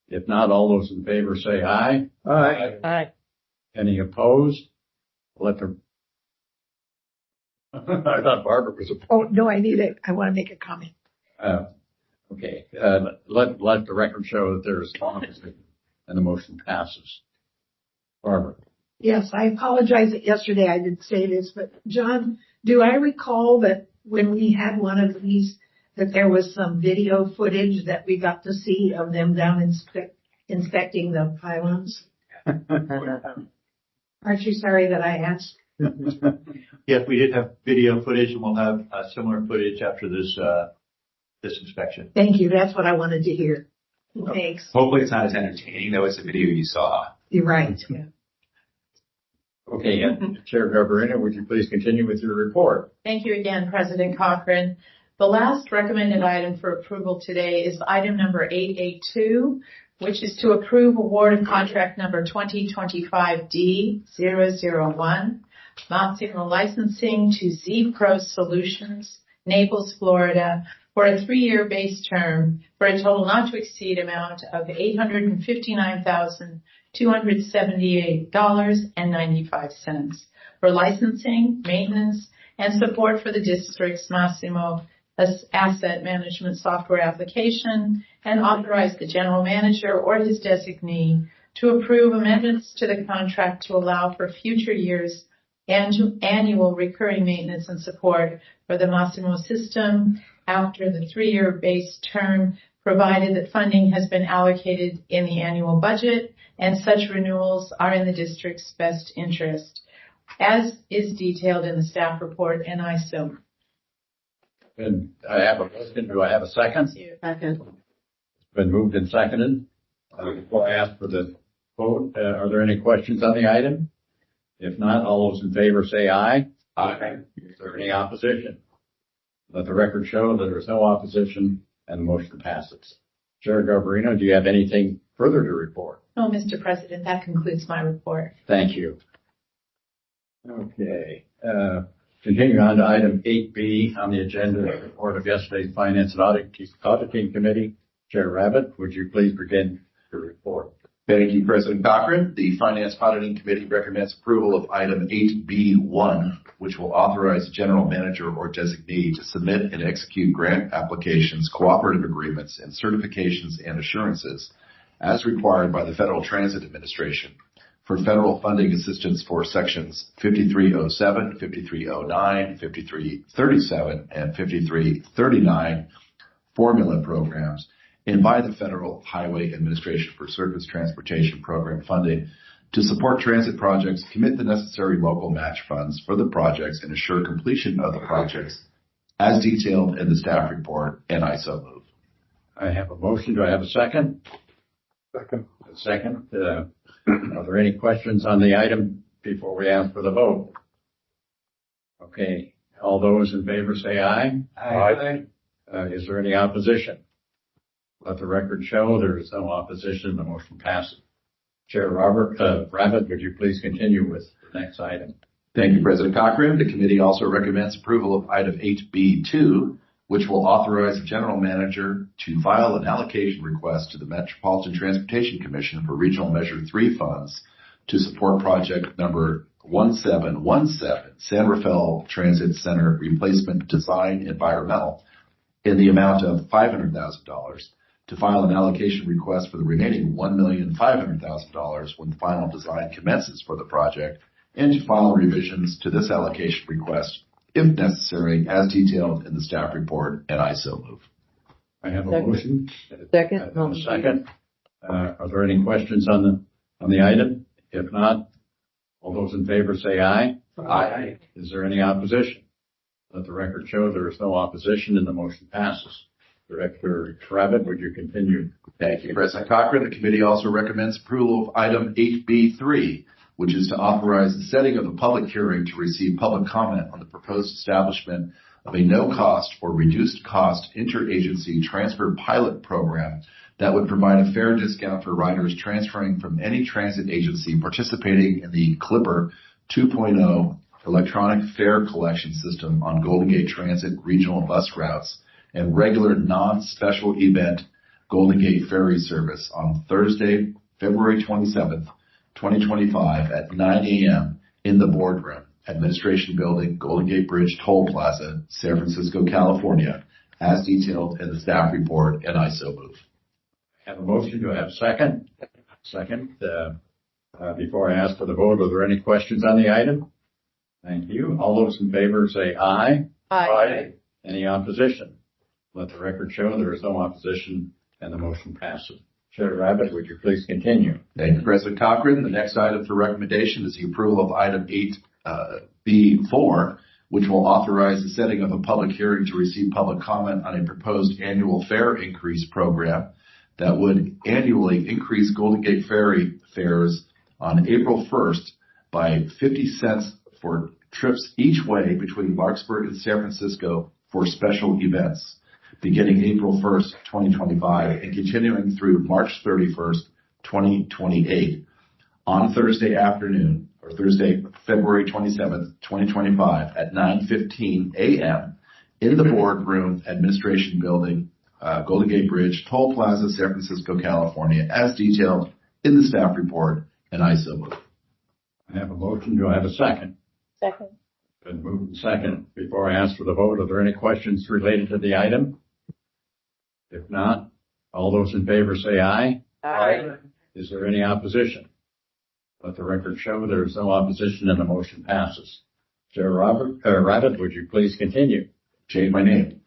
[SPEAKER 1] If not, all those in favor say aye.
[SPEAKER 16] Aye. Aye.
[SPEAKER 1] Any opposed? I thought Barbara was opposed.
[SPEAKER 17] Oh, no, I want to make a comment.
[SPEAKER 1] Okay. Let the record show that there is opposition and the motion passes. Barbara.
[SPEAKER 17] Yes, I apologize that yesterday I didn't say this, but John, do I recall that when we had one of these, that there was some video footage that we got to see of them down inspecting the pylons? Aren't you sorry that I asked?
[SPEAKER 15] Yes, we did have video footage, and we'll have similar footage after this inspection.
[SPEAKER 17] Thank you. That's what I wanted to hear.
[SPEAKER 14] Thanks.
[SPEAKER 11] Hopefully it's not as entertaining though as the video you saw.
[SPEAKER 14] You're right.
[SPEAKER 1] Okay, Chair Garbarino, would you please continue with your report?
[SPEAKER 16] Thank you again, President Cochran. The last recommended item for approval today is item number 882, which is to approve award of contract number 2025D001, Massimo Licensing to Z Pro Solutions, Naples, Florida, for a 3-year base term for a total not to exceed amount of $859,278.95 for licensing, maintenance, and support for the district's Massimo asset management software application, and authorize the general manager or his designee to approve amendments to the contract to allow for future years annual recurring maintenance and support for the Massimo system after the 3-year base term, provided that funding has been allocated in the annual budget and such renewals are in the district's best interest, as is detailed in the staff report, and I so.
[SPEAKER 1] And I have a motion. Do I have a second?
[SPEAKER 14] Second.
[SPEAKER 1] It's been moved and seconded. Before I ask for the vote, are there any questions on the item? If not, all those in favor say aye. Aye. Is there any opposition? Let the record show that there is no opposition and the motion passes. Chair Garbarino, do you have anything further to report?
[SPEAKER 16] No, Mr. President, that concludes my report.
[SPEAKER 1] Thank you. Okay. Continuing on to item 8B on the agenda, the report of yesterday's Finance and Auditing Committee. Chair Rabbit, would you please begin your report?
[SPEAKER 18] Thank you, President Cochran. The Finance Auditing Committee recommends approval of item 8B1, which will authorize the general manager or designee to submit and execute grant applications, cooperative agreements, and certifications and assurances as required by the Federal Transit Administration for federal funding assistance for sections 5307, 5309, 5337, and 5339 formula programs, and by the Federal Highway Administration for Surface Transportation Program funding to support transit projects, commit the necessary local match funds for the projects, and assure completion of the projects as detailed in the staff report, and I so move.
[SPEAKER 1] I have a motion. Do I have a second?
[SPEAKER 12] Second.
[SPEAKER 1] A second. Are there any questions on the item before we ask for the vote? Okay. All those in favor say aye.
[SPEAKER 12] Aye.
[SPEAKER 1] Is there any opposition? Let the record show there is no opposition. The motion passes. Chair Rabbit, would you please continue with the next item?
[SPEAKER 18] Thank you, President Cochran. The committee also recommends approval of item 8B2, which will authorize the general manager to file an allocation request to the Metropolitan Transportation Commission for Regional Measure 3 funds to support project number 1717, San Rafael Transit Center Replacement Design Environmental, in the amount of $500,000, to file an allocation request for the remaining $1,500,000 when the final design commences for the project, and to file revisions to this allocation request, if necessary, as detailed in the staff report, and I so move.
[SPEAKER 1] I have a motion.
[SPEAKER 14] Second.
[SPEAKER 1] A second. Are there any questions on the item? If not, all those in favor say aye.
[SPEAKER 18] Aye.
[SPEAKER 1] Is there any opposition? Let the record show there is no opposition and the motion passes. Director Rabbit, would you continue?
[SPEAKER 18] Thank you, President Cochran. The committee also recommends approval of item 8B3, which is to authorize the setting of a public hearing to receive public comment on the proposed establishment of a no-cost or reduced-cost interagency transfer pilot program that would provide a fair discount for riders transferring from any transit agency participating in the Clipper 2.0 electronic fare collection system on Golden Gate Transit regional bus routes and regular non-special event Golden Gate ferry service on Thursday, February 27th, 2025 at 9 a.m. in the boardroom, Administration Building, Golden Gate Bridge Toll Plaza, San Francisco, California, as detailed in the staff report, and I so move.
[SPEAKER 1] I have a motion. Do I have a second? Second. Before I ask for the vote, are there any questions on the item? Thank you. All those in favor say aye.
[SPEAKER 16] Aye.
[SPEAKER 1] Any opposition? Let the record show there is no opposition and the motion passes. Chair Rabbit, would you please continue?
[SPEAKER 18] Thank you, President Cochran. The next item for recommendation is the approval of item 8B4, which will authorize the setting of a public hearing to receive public comment on a proposed annual fare increase program that would annually increase Golden Gate Ferry fares on April 1st by 50 cents for trips each way between Larkspur and San Francisco for special events, beginning April 1st, 2025, and continuing through March 31st, 2028. On Thursday afternoon, or Thursday, February 27th, 2025, at 9:15 a.m. in the boardroom administration building, Golden Gate Bridge, Toll Plaza, San Francisco, California, as detailed in the staff report, and I so move.
[SPEAKER 1] I have a motion. Do I have a second?
[SPEAKER 10] Second.
[SPEAKER 1] Been moved and second. Before I ask for the vote, are there any questions related to the item? If not, all those in favor say aye.
[SPEAKER 10] Aye.
[SPEAKER 1] Is there any opposition? Let the record show there is no opposition and the motion passes. Chair Rabbit, would you please continue?
[SPEAKER 18] Change my name.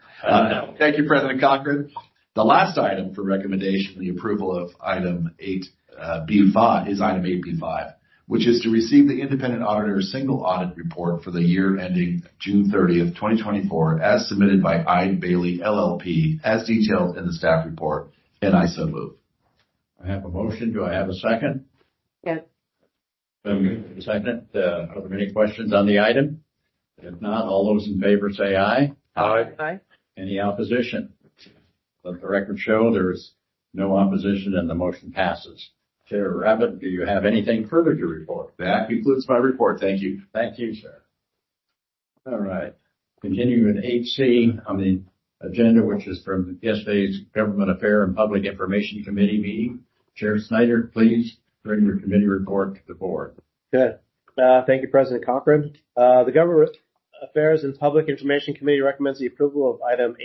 [SPEAKER 18] Thank you, President Cochran. The last item for recommendation, the approval of item 8B5, is item 8B5, which is to receive the independent auditor's single audit report for the year ending June 30th, 2024, as submitted by Eide Bailly LLP, as detailed in the staff report, and I so move.
[SPEAKER 1] I have a motion. Do I have a second?
[SPEAKER 10] Yes.
[SPEAKER 1] Second. Are there any questions on the item? If not, all those in favor say aye.
[SPEAKER 10] Aye. Aye.
[SPEAKER 1] Any opposition? Let the record show there is no opposition and the motion passes. Chair Rabbit, do you have anything further to report?
[SPEAKER 18] That concludes my report. Thank you.
[SPEAKER 1] Thank you, sir. All right. Continuing with 8C on the agenda, which is from yesterday's Government Affairs and Public Information Committee meeting. Chair Snyder, please bring your committee report to the board.
[SPEAKER 19] Good. Thank you, President Cochran. The Government Affairs and Public Information Committee recommends the approval of item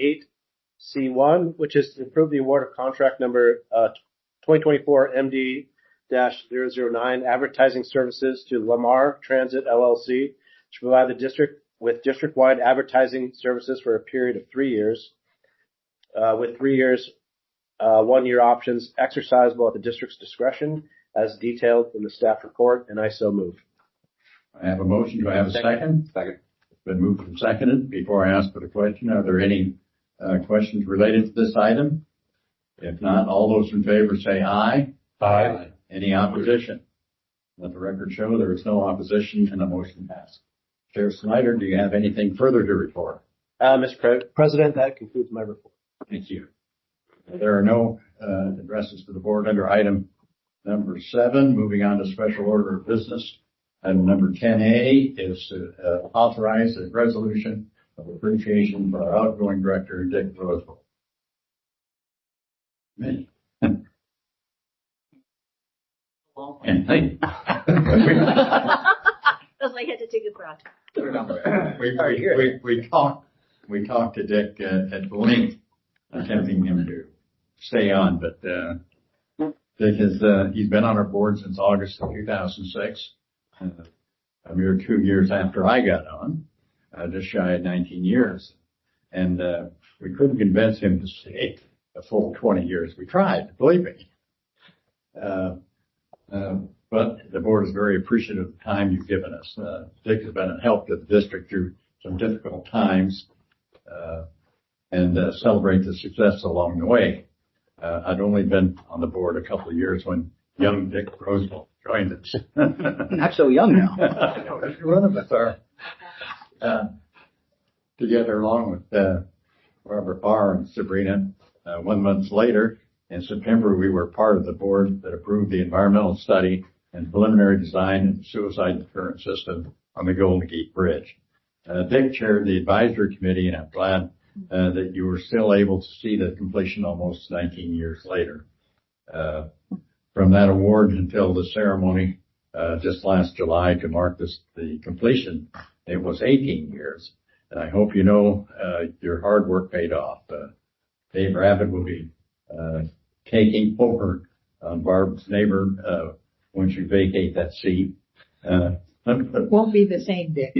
[SPEAKER 19] 8C1, which is to approve the award of contract number 2024 MD-009 advertising services to Lamar Transit LLC to provide the district with district-wide advertising services for a period of 3 years, with 3 years, 1-year options exercisable at the district's discretion, as detailed in the staff report, and I so move.
[SPEAKER 1] I have a motion. Do I have a second?
[SPEAKER 19] Second.
[SPEAKER 1] It's been moved and seconded. Before I ask for the question, are there any questions related to this item? If not, all those in favor say aye.
[SPEAKER 12] Aye.
[SPEAKER 1] Any opposition? Let the record show there is no opposition and the motion passed. Chair Snyder, do you have anything further to report?
[SPEAKER 19] Mr. President, that concludes my report.
[SPEAKER 1] Thank you. There are no addresses to the board under item number 7. Moving on to special order of business. Item number 10A is to authorize a resolution of appreciation for our outgoing director, Dick Roseville. Me. And hey.
[SPEAKER 3] That's why I had to take a breath.
[SPEAKER 1] We talked to Dick at length, attempting him to stay on, but Dick has he's been on our board since August of 2006, a mere 2 years after I got on, just shy of 19 years, and we couldn't convince him to stay a full 20 years. We tried, believe me. But the board is very appreciative of the time you've given us. Dick has been a help to the district through some difficult times, and celebrate the success along the way. I'd only been on the board a couple of years when young Dick Roseville joined us.
[SPEAKER 20] Not so young now.
[SPEAKER 1] One of us are together along with Robert Barr and Sabrina. 1 month later, in September, we were part of the board that approved the environmental study and preliminary design of the suicide deterrent system on the Golden Gate Bridge. Dick chaired the advisory committee, and I'm glad that you were still able to see the completion almost 19 years later. From that award until the ceremony just last July to mark the completion, it was 18 years. And I hope you know your hard work paid off. Dave Rabbit will be taking over Barb's neighbor once you vacate that seat.
[SPEAKER 17] Won't be the same, Dick.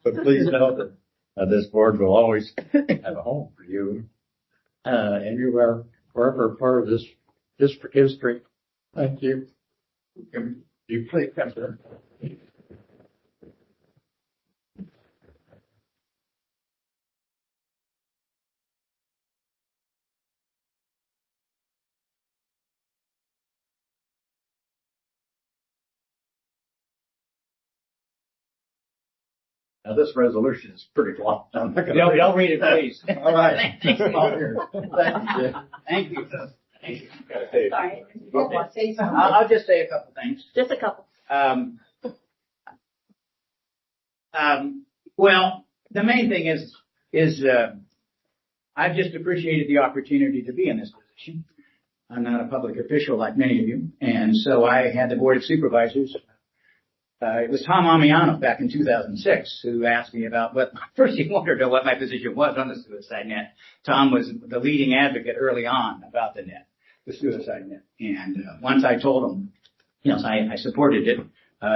[SPEAKER 1] But please know that this board will always have a home for you, and you are forever part of this district history. Thank you. You please come here. Now, this resolution is pretty long.
[SPEAKER 20] Don't read it, please.
[SPEAKER 1] All right.
[SPEAKER 20] Thank you. Thank you.
[SPEAKER 16] Sorry.
[SPEAKER 20] I'll just say a couple things.
[SPEAKER 3] Just a couple.
[SPEAKER 20] Well, the main thing is I've just appreciated the opportunity to be in this position. I'm not a public official like many of you, and so I had the Board of Supervisors. It was Tom Amiano back in 2006 who asked me about first he wanted to know what my position was on the suicide net. Tom was the leading advocate early on about the suicide net. And once I told him, I supported it,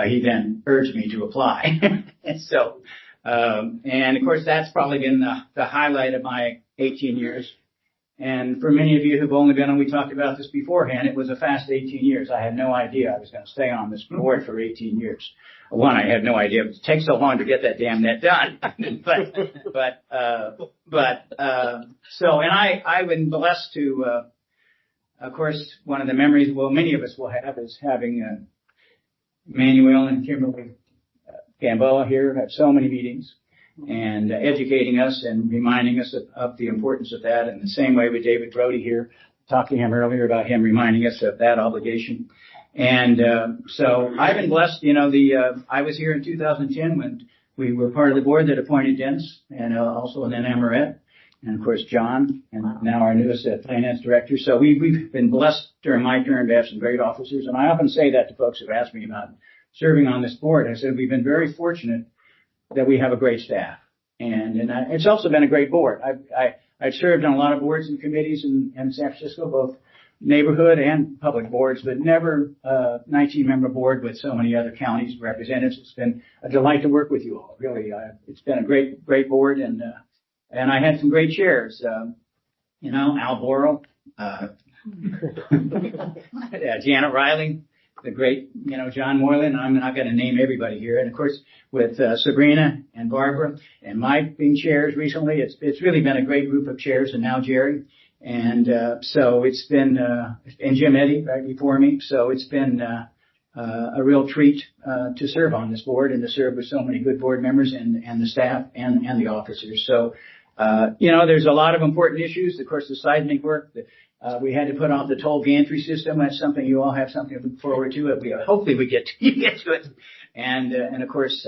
[SPEAKER 20] he then urged me to apply. And so, and of course that's probably been the highlight of my 18 years. And for many of you who've only been on, we talked about this beforehand, it was a fast 18 years. I had no idea I was going to stay on this board for 18 years. One, I had no idea it would take so long to get that damn net done. So, and I've been blessed to, of course, one of the memories, many of us will have is having, Manuel and Kimberly Gamboa here at so many meetings and educating us and reminding us of the importance of that. In the same way with David Brody here, talked to him earlier about him reminding us of that obligation. And so I've been blessed. I was here in 2010 when we were part of the board that appointed Dennis and also then Amaret and of course John and now our newest finance director. So we've been blessed during my term to have some great officers. And I often say that to folks who ask me about serving on this board. I said we've been very fortunate that we have a great staff, and it's also been a great board. I've served on a lot of boards and committees in San Francisco, both neighborhood and public boards, but never a 19-member board with so many other counties represented. It's been a delight to work with you all. Really, it's been a great board, and I had some great chairs. Al Borrell, Janet Riley, the great, John Moylan. I'm not going to name everybody here. And of course, with Sabrina and Barbara and Mike being chairs recently, it's really been a great group of chairs, and now Jerry. And so it's been, and Jim Eddy right before me. So it's been a real treat to serve on this board and to serve with so many good board members and the staff and the officers. So, there's a lot of important issues. Of course, the seismic work. We had to put on the toll gantry system. That's something you all have something to look forward to. Hopefully we get to it. And of course,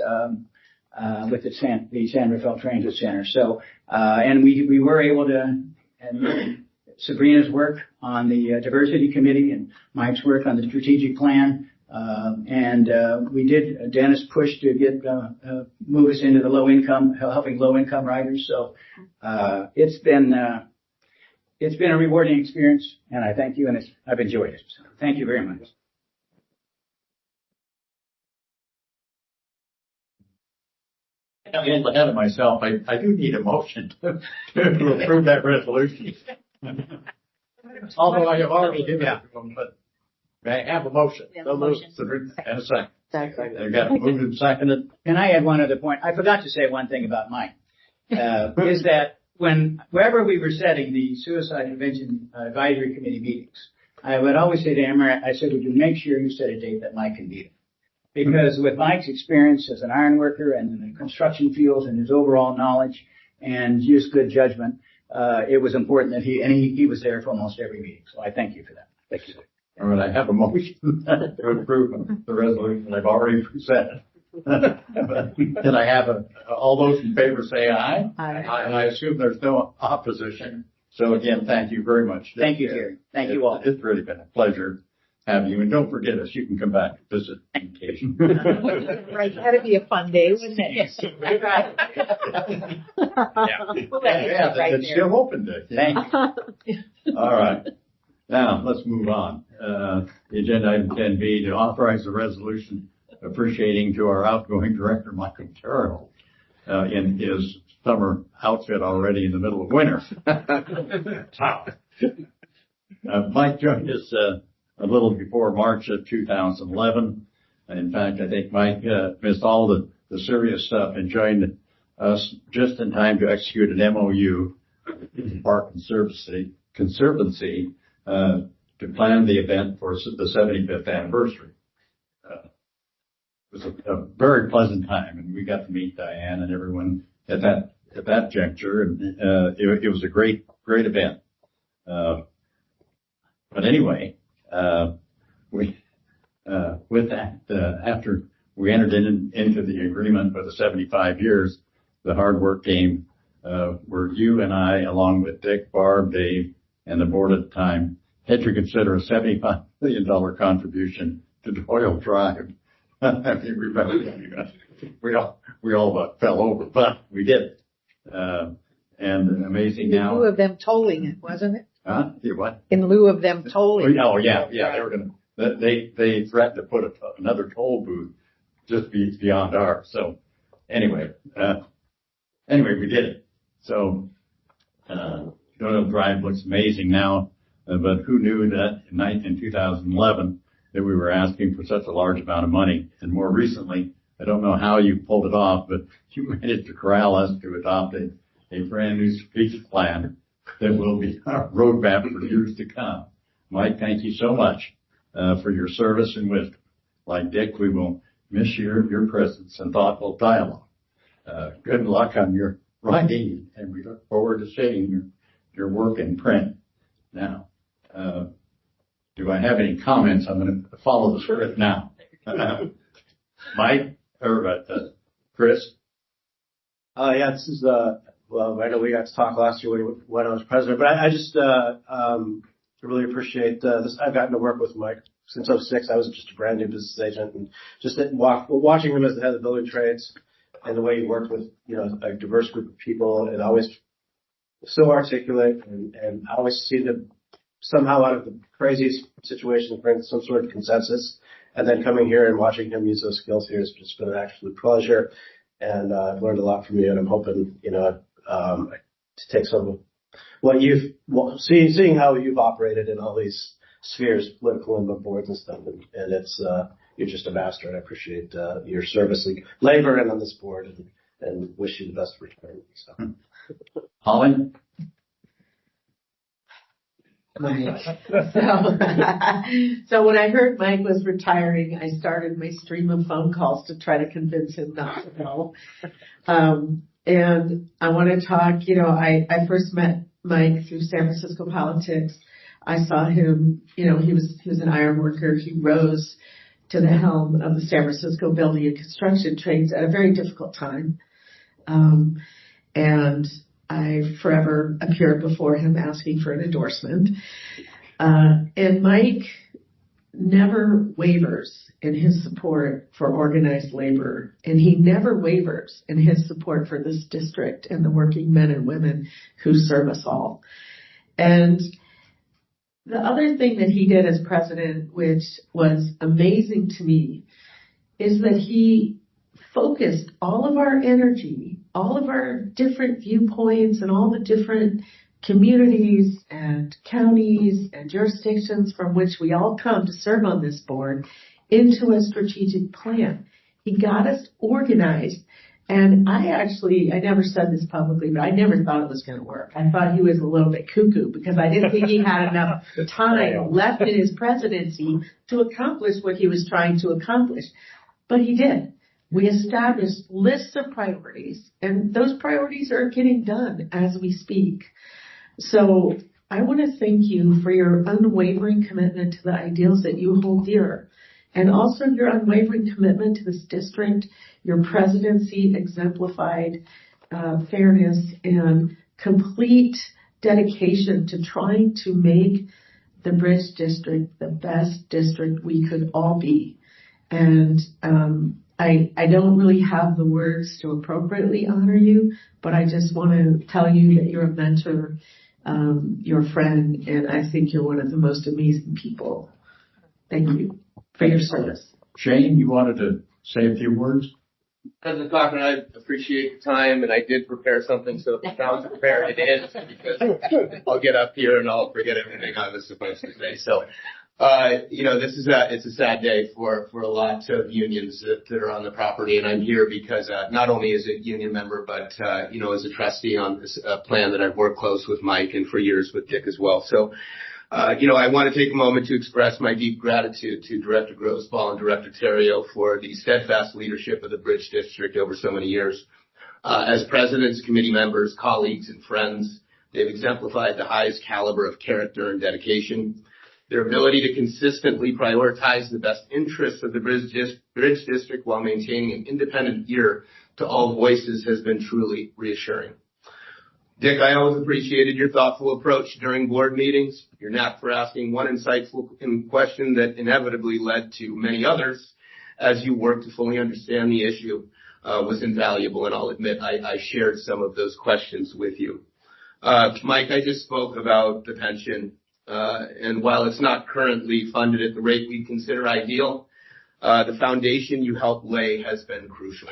[SPEAKER 20] with the San Rafael Transit Center. So, and we were able to, and Sabrina's work on the diversity committee and Mike's work on the strategic plan. We did, Dennis pushed to get, move us into the helping low income riders. So, it's been a rewarding experience, and I thank you, and I've enjoyed it. So thank you very much.
[SPEAKER 1] Getting ahead of myself, I do need a motion to approve that resolution. Although I have already given it to them, but may I have a motion? So moved. And a second. I got moved and seconded.
[SPEAKER 20] And I had one other point. I forgot to say one thing about Mike. Is that wherever we were setting the Suicide Prevention Advisory Committee meetings, I would always say to Amaret, I said, would you make sure you set a date that Mike can be there? Because with Mike's experience as an iron worker and in the construction fields and his overall knowledge and just good judgment, it was important that he was there for almost every meeting. So I thank you for that. Thank you.
[SPEAKER 1] All right, I have a motion to approve the resolution I've already presented. Can I have all those in favor say aye?
[SPEAKER 3] Aye.
[SPEAKER 1] And I assume there's no opposition. So again, thank you very much.
[SPEAKER 20] Thank you, Jerry. Thank you all.
[SPEAKER 1] It's really been a pleasure having you. And don't forget us. You can come back and visit on occasion.
[SPEAKER 17] Right. That'd be a fun day, wouldn't it?
[SPEAKER 3] Yes. Right.
[SPEAKER 1] It's still open day.
[SPEAKER 20] Thank you.
[SPEAKER 1] All right. Now, let's move on. The agenda item 10B, to authorize the resolution appreciating to our outgoing director, Michael Carroll, in his summer outfit already in the middle of winter. Mike joined us a little before March of 2011. And in fact, I think Mike missed all the serious stuff and joined us just in time to execute an MOU with the Park Conservancy to plan the event for the 75th anniversary. It was a very pleasant time, and we got to meet Diane and everyone at that juncture, and it was a great event. But anyway, with that, after we entered into the agreement for the 75 years, the hard work came, where you and I, along with Dick, Barb, Dave, and the board at the time, had to consider a $75 million contribution to Doyle Drive. I mean, we all about fell over, but we did it. And amazing now.
[SPEAKER 17] In lieu of them tolling it, wasn't it?
[SPEAKER 1] Huh? What?
[SPEAKER 17] In lieu of them tolling.
[SPEAKER 1] Oh yeah. They were gonna. They threatened to put another toll booth just beyond ours. So anyway, we did it. So Doyle Drive looks amazing now, but who knew that in 2011 that we were asking for such a large amount of money? And more recently, I don't know how you pulled it off, but you managed to corral us to adopt a brand new strategic plan that will be our roadmap for years to come. Mike, thank you so much for your service and wisdom. Like Dick, we will miss your presence and thoughtful dialogue. Good luck on your writing, and we look forward to seeing your work in print. Now, do I have any comments? I'm going to follow the script now. Mike, or Chris?
[SPEAKER 19] Yeah, this is, well, I know we got to talk last year when I was president, but I just really appreciate this. I've gotten to work with Mike since 2006. I was just a brand new business agent, and just watching him as the head of the building trades and the way he worked with, a diverse group of people, and always so articulate, and I always seem to somehow out of the craziest situations bring some sort of consensus. And then coming here and watching him use those skills here has just been an absolute pleasure. And I've learned a lot from you, and I'm hoping, to take some of what seeing how you've operated in all these spheres, political and boards and stuff. And it's, you're just a master, and I appreciate your service and labor and on this board, and wish you the best return. So.
[SPEAKER 1] Holly?
[SPEAKER 14] So when I heard Mike was retiring, I started my stream of phone calls to try to convince him not to go. And I want to talk, I first met Mike through San Francisco politics. I saw him, he was an iron worker. He rose to the helm of the San Francisco building and construction trades at a very difficult time. And I forever appeared before him asking for an endorsement. And Mike never wavers in his support for organized labor. And he never wavers in his support for this district and the working men and women who serve us all. And the other thing that he did as president, which was amazing to me, is that he focused all of our energy, all of our different viewpoints and all the different communities and counties and jurisdictions from which we all come to serve on this board into a strategic plan. He got us organized. And I never said this publicly, but I never thought it was going to work. I thought he was a little bit cuckoo because I didn't think he had enough time left in his presidency to accomplish what he was trying to accomplish. But he did. We established lists of priorities, and those priorities are getting done as we speak. So I want to thank you for your unwavering commitment to the ideals that you hold dear, and also your unwavering commitment to this district. Your presidency exemplified fairness and complete dedication to trying to make the Bridge District the best district we could all be. And I don't really have the words to appropriately honor you, but I just want to tell you that you're a mentor, you're a friend, and I think you're one of the most amazing people. Thank you for your service.
[SPEAKER 1] Shane, you wanted to say a few words?
[SPEAKER 6] President Cochran, I appreciate your time, and I did prepare something, so if it sounds prepared, it is, because I'll get up here and I'll forget everything I was supposed to say. So, it's a sad day for a lot of unions that are on the property, and I'm here because not only as a union member, but as a trustee on this plan that I've worked close with Mike and for years with Dick as well. So I want to take a moment to express my deep gratitude to Director Grosval and Director Terrio for the steadfast leadership of the Bridge District over so many years. As presidents, committee members, colleagues, and friends, they've exemplified the highest caliber of character and dedication. Their ability to consistently prioritize the best interests of the Bridge District while maintaining an independent ear to all voices has been truly reassuring. Dick, I always appreciated your thoughtful approach during board meetings. Your knack for asking one insightful question that inevitably led to many others as you worked to fully understand the issue was invaluable, and I'll admit I shared some of those questions with you. Mike, I just spoke about the pension, and while it's not currently funded at the rate we consider ideal, the foundation you helped lay has been crucial.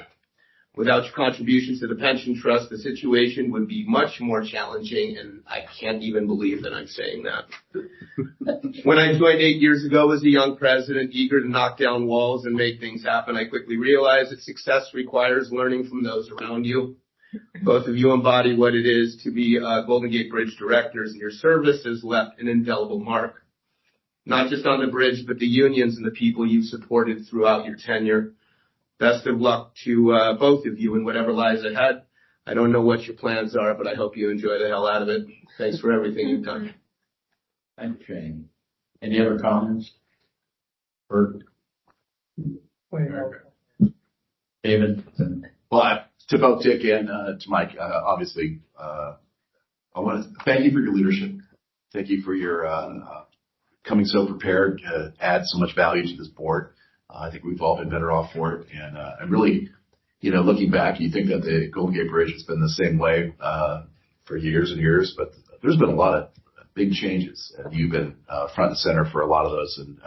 [SPEAKER 6] Without your contributions to the pension trust, the situation would be much more challenging, and I can't even believe that I'm saying that. When I joined 8 years ago as a young president, eager to knock down walls and make things happen, I quickly realized that success requires learning from those around you. Both of you embody what it is to be Golden Gate Bridge directors, and your service has left an indelible mark, not just on the bridge, but the unions and the people you've supported throughout your tenure. Best of luck to both of you in whatever lies ahead. I don't know what your plans are, but I hope you enjoy the hell out of it. Thanks for everything you've done.
[SPEAKER 1] Thank you, Shane. Any other comments? Bert? David?
[SPEAKER 18] Well, to both Dick and to Mike, obviously, I want to thank you for your leadership. Thank you for your coming so prepared to add so much value to this board. I think we've all been better off for it. And really, looking back, you think that the Golden Gate Bridge has been the same way for years and years, but there's been a lot of big changes. And you've been front and center for a lot of those, and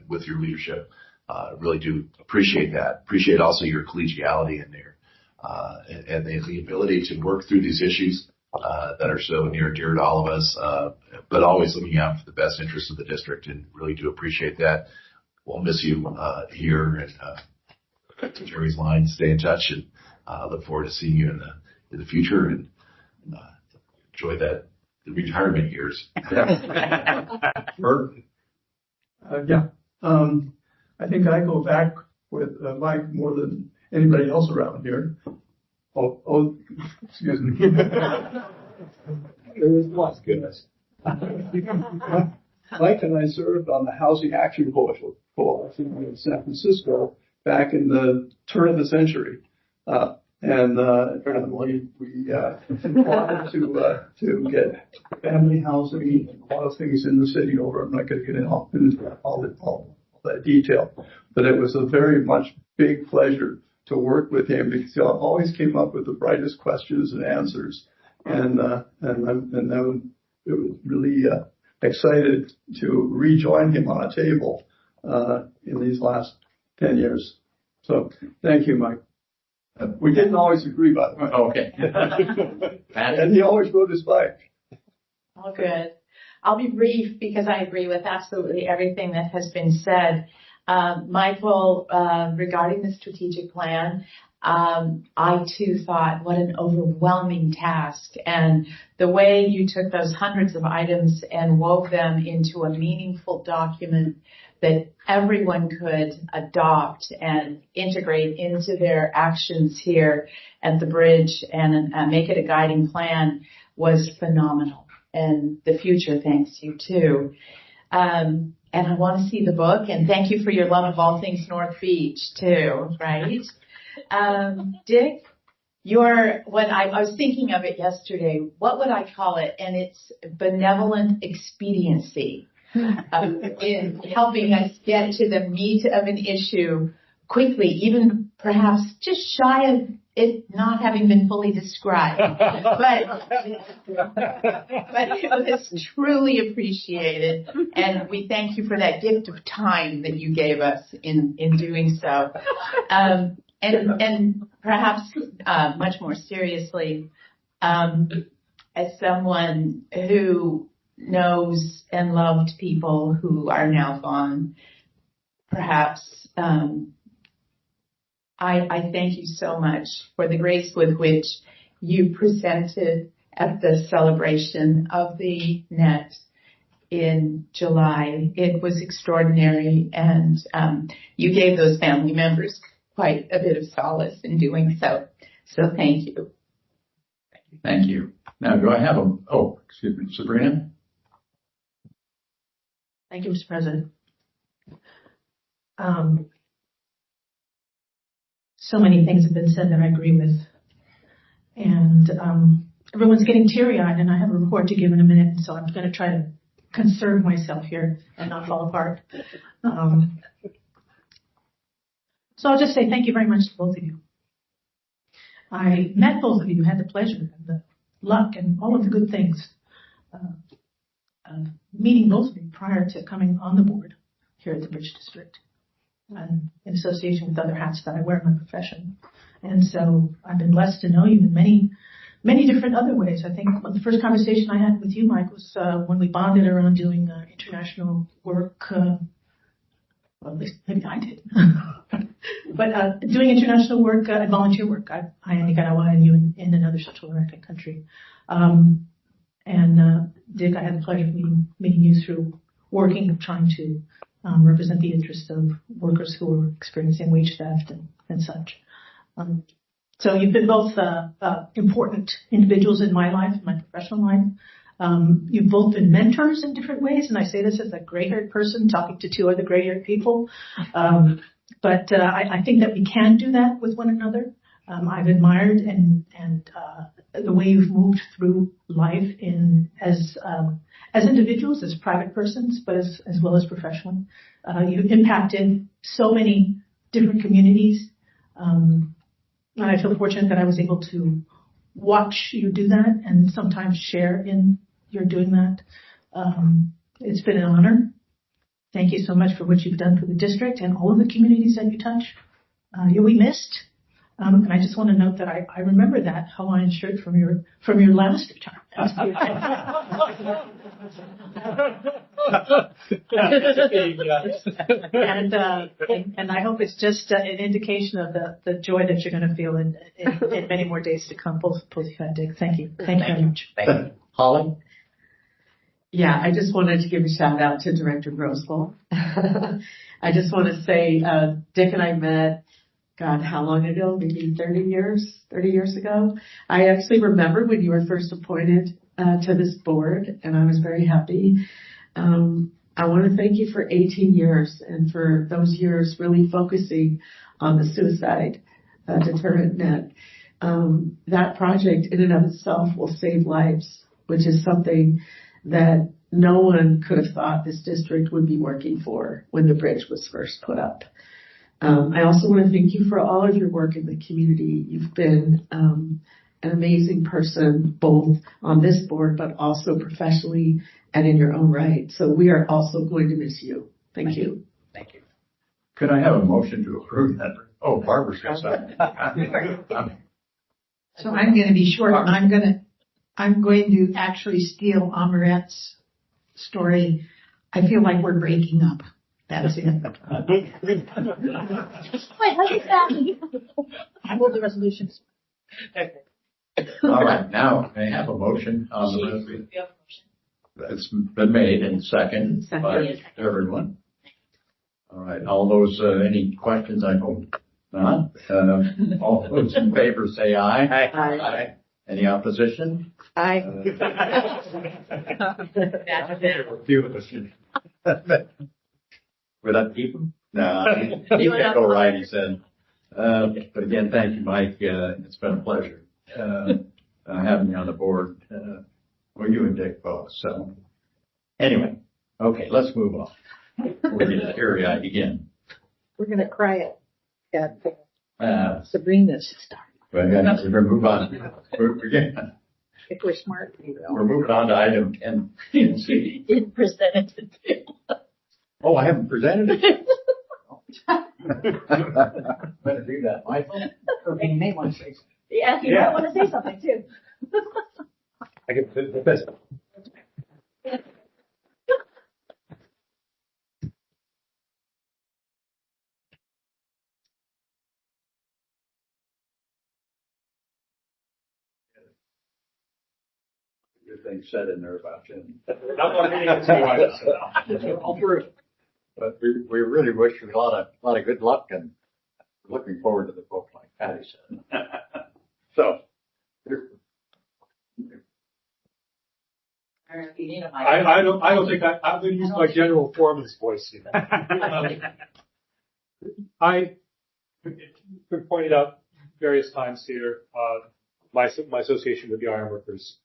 [SPEAKER 18] with your leadership, really do appreciate that. Appreciate also your collegiality and your and the ability to work through these issues that are so near and dear to all of us, but always looking out for the best interests of the district, and really do appreciate that. We'll miss you here, and to Jerry's line, stay in touch, and look forward to seeing you in the future, and enjoy the retirement years.
[SPEAKER 1] Bert?
[SPEAKER 21] I think I go back with Mike more than anybody else around here. Oh, excuse me. There is lots of goodness. Mike and I served on the Housing Action Coalition in San Francisco back in the turn of the century. And apparently we wanted to get family housing and a lot of things in the city over. I'm not going to get into all that detail, but it was a very much big pleasure to work with him because he always came up with the brightest questions and answers. And then it was really excited to rejoin him on a table in these last 10 years. So thank you, Mike. We didn't always agree, by the way.
[SPEAKER 1] Okay.
[SPEAKER 21] And he always rode his bike.
[SPEAKER 16] All good. I'll be brief because I agree with absolutely everything that has been said. Michael, regarding the strategic plan, I too thought what an overwhelming task, and the way you took those hundreds of items and wove them into a meaningful document that everyone could adopt and integrate into their actions here at the bridge and make it a guiding plan was phenomenal. And the future thanks you too. And I want to see the book, and thank you for your love of all things North Beach too, right? Dick, when I was thinking of it yesterday, what would I call it? And it's benevolent expediency in helping us get to the meat of an issue quickly, even perhaps just shy of it not having been fully described. But it was truly appreciated, and we thank you for that gift of time that you gave us in doing so. And perhaps much more seriously, as someone who knows and loved people who are now gone, perhaps I thank you so much for the grace with which you presented at the celebration of the net in July. It was extraordinary, and you gave those family members quite a bit of solace in doing so. So thank you.
[SPEAKER 1] Thank you. Now, do I have excuse me, Sabrina?
[SPEAKER 17] Thank you, Mr. President. So many things have been said that I agree with. And everyone's getting teary-eyed, and I have a report to give in a minute, so I'm going to try to conserve myself here and not fall apart. So I'll just say thank you very much to both of you. I met both of you, had the pleasure and the luck and all of the good things meeting both of you prior to coming on the board here at the Bridge District, and in association with other hats that I wear in my profession. And so I've been blessed to know you in many, many different other ways. I think the first conversation I had with you, Mike, was when we bonded around doing international work. Well, at least maybe I did. But doing international work and volunteer work. I in Nicaragua and you in another Central American country. Dick, I had the pleasure of meeting you through working, trying to represent the interests of workers who are experiencing wage theft and such. So you've been both important individuals in my life, in my professional life. You've both been mentors in different ways, and I say this as a gray-haired person talking to two other gray-haired people. But I think that we can do that with one another. I've admired and the way you've moved through life as individuals, as private persons, but as well as professionally. You've impacted so many different communities. I feel fortunate that I was able to watch you do that and sometimes share in your doing that. It's been an honor. Thank you so much for what you've done for the district and all of the communities that you touch. You'll be missed. And I just want to note that I remember that Hawaiian shirt from your last term. And I hope it's just an indication of the joy that you're going to feel in many more days to come. Both you and Dick. Thank you. Thank you very much.
[SPEAKER 1] Thank you. Holly?
[SPEAKER 14] Yeah, I just wanted to give a shout out to Director Grosval. I just want to say, Dick and I met, God, how long ago? Maybe 30 years ago. I actually remember when you were first appointed to this board, and I was very happy. I want to thank you for 18 years and for those years really focusing on the suicide deterrent net. That project in and of itself will save lives, which is something that no one could have thought this district would be working for when the bridge was first put up. I also want to thank you for all of your work in the community. You've been an amazing person, both on this board, but also professionally and in your own right. So we are also going to miss you. Thank you.
[SPEAKER 1] Thank you. Could I have a motion to approve that? Oh, Barbara's got something.
[SPEAKER 17] So I'm going to be short, and I'm going to actually steal Amaret's story. I feel like we're breaking up. That's it.
[SPEAKER 3] Wait, how's it sound?
[SPEAKER 17] I will the resolutions.
[SPEAKER 1] All right, now I have a motion on the resolution. It's been made and second by everyone. All right, all those, any questions? I hope not. All those in favor say aye.
[SPEAKER 3] Aye.
[SPEAKER 1] Any opposition?
[SPEAKER 3] Aye.
[SPEAKER 1] Few of us. Would that keep him? No, he can't go right, he said. But again, thank you, Mike. It's been a pleasure having you on the board. Well, you and Dick both. So anyway, okay, let's move on. We're going to teary-eyed again.
[SPEAKER 17] We're going to cry at Sabrina's start.
[SPEAKER 1] We're going to move on.
[SPEAKER 17] If we're smart, we will.
[SPEAKER 1] We're moving on to item 10.
[SPEAKER 3] You didn't present it today.
[SPEAKER 1] Oh, I haven't presented it. Better do that, Michael.
[SPEAKER 17] You may want to say something.
[SPEAKER 3] Yeah, you might want to say something too.
[SPEAKER 12] I get the best.
[SPEAKER 7] good things said in there about Jim.
[SPEAKER 12] Not one meeting or two, I just.
[SPEAKER 5] But we really wish you a lot of good luck and looking forward to the book, like Patty said. So.
[SPEAKER 12] I don't think I'm going to use my general foreman's voice here. I've been pointed out various times here, my association with the ironworkers.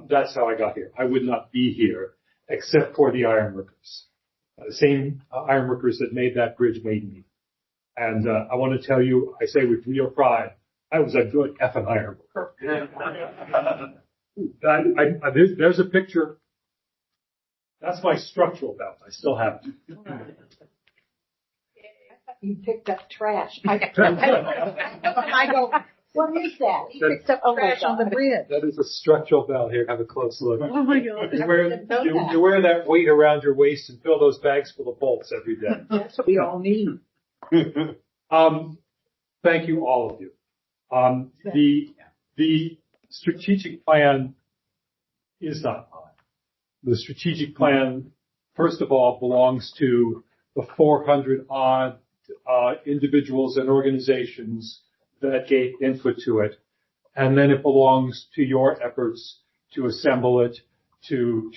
[SPEAKER 12] That's how I got here. I would not be here except for the ironworkers. The same ironworkers that made that bridge made me. And I want to tell you, I say with real pride, I was a good effing ironworker. There's a picture. That's my structural belt. I still have it.
[SPEAKER 17] You picked up trash. I go, what is that? He picked up trash on the bridge.
[SPEAKER 12] That is a structural belt. Here, have a close look.
[SPEAKER 17] Oh my God.
[SPEAKER 12] You wear that weight around your waist and fill those bags full of bolts every day.
[SPEAKER 17] That's what we all need.
[SPEAKER 12] Thank you, all of you. The strategic plan is not mine. The strategic plan, first of all, belongs to the 400 odd individuals and organizations that gave input to it. And then it belongs to your efforts to assemble it, to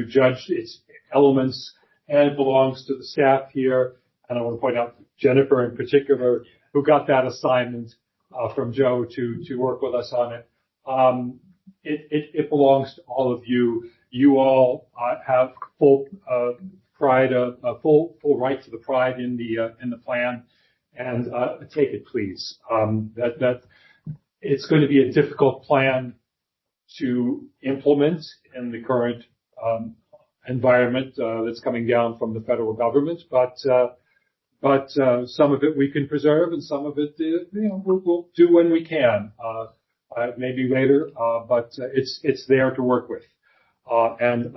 [SPEAKER 12] judge its elements, and it belongs to the staff here. And I want to point out Jennifer in particular, who got that assignment from Joe to work with us on it. It belongs to all of you. You all have full pride, full right to the pride in the plan, and take it, please. That it's going to be a difficult plan to implement in the current environment that's coming down from the federal government, but some of it we can preserve, and some of it, we'll do when we can. Maybe later, but it's there to work with. And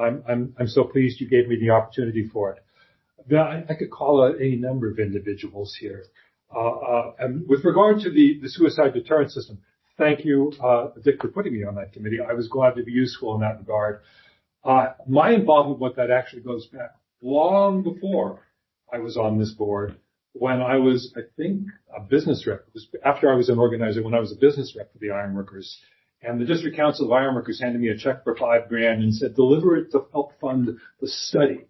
[SPEAKER 12] I'm so pleased you gave me the opportunity for it. I could call any number of individuals here. And with regard to the suicide deterrent system, thank you, Dick, for putting me on that committee. I was glad to be useful in that regard. My involvement with that actually goes back long before I was on this board, when I was, I think, a business rep. It was after I was an organizer, when I was a business rep for the ironworkers. And the District Council of Ironworkers handed me a check for $5,000 and said, deliver it to help fund the study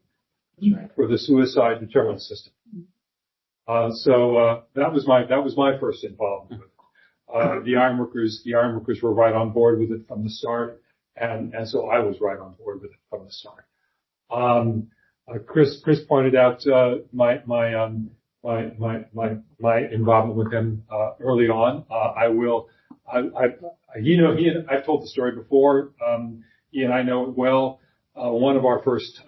[SPEAKER 12] for the suicide deterrent system. So that was my first involvement with it. The ironworkers were right on board with it from the start, and so I was right on board with it from the start. Chris pointed out my involvement with him early on. I've told the story before. He and I know it well. One of our first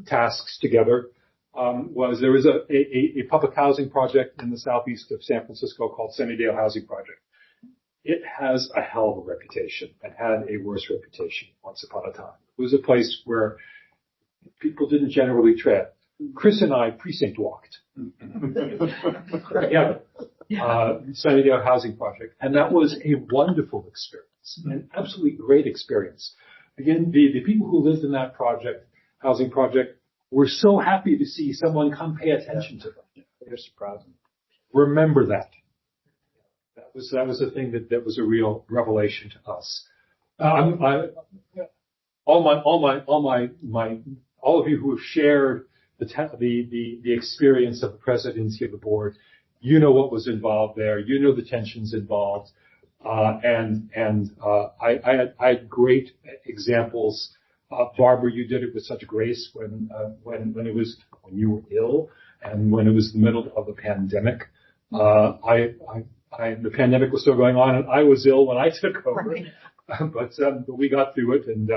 [SPEAKER 12] tasks together was there was a public housing project in the southeast of San Francisco called Sunnydale Housing Project. It has a hell of a reputation and had a worse reputation once upon a time. It was a place where people didn't generally tread. Chris and I precinct walked. Yeah. Sunnydale Housing Project. And that was a wonderful experience, an absolutely great experience. Again, the people who lived in that housing project, were so happy to see someone come pay attention to them. They're surprising. Remember that. That was a thing that was a real revelation to us. All of you who have shared the experience of the presidency of the board, you know what was involved there. You know the tensions involved. I had great examples. Barbara, you did it with such grace when you were ill and when it was the middle of the pandemic. The pandemic was still going on, and I was ill when I took over. But we got through it, and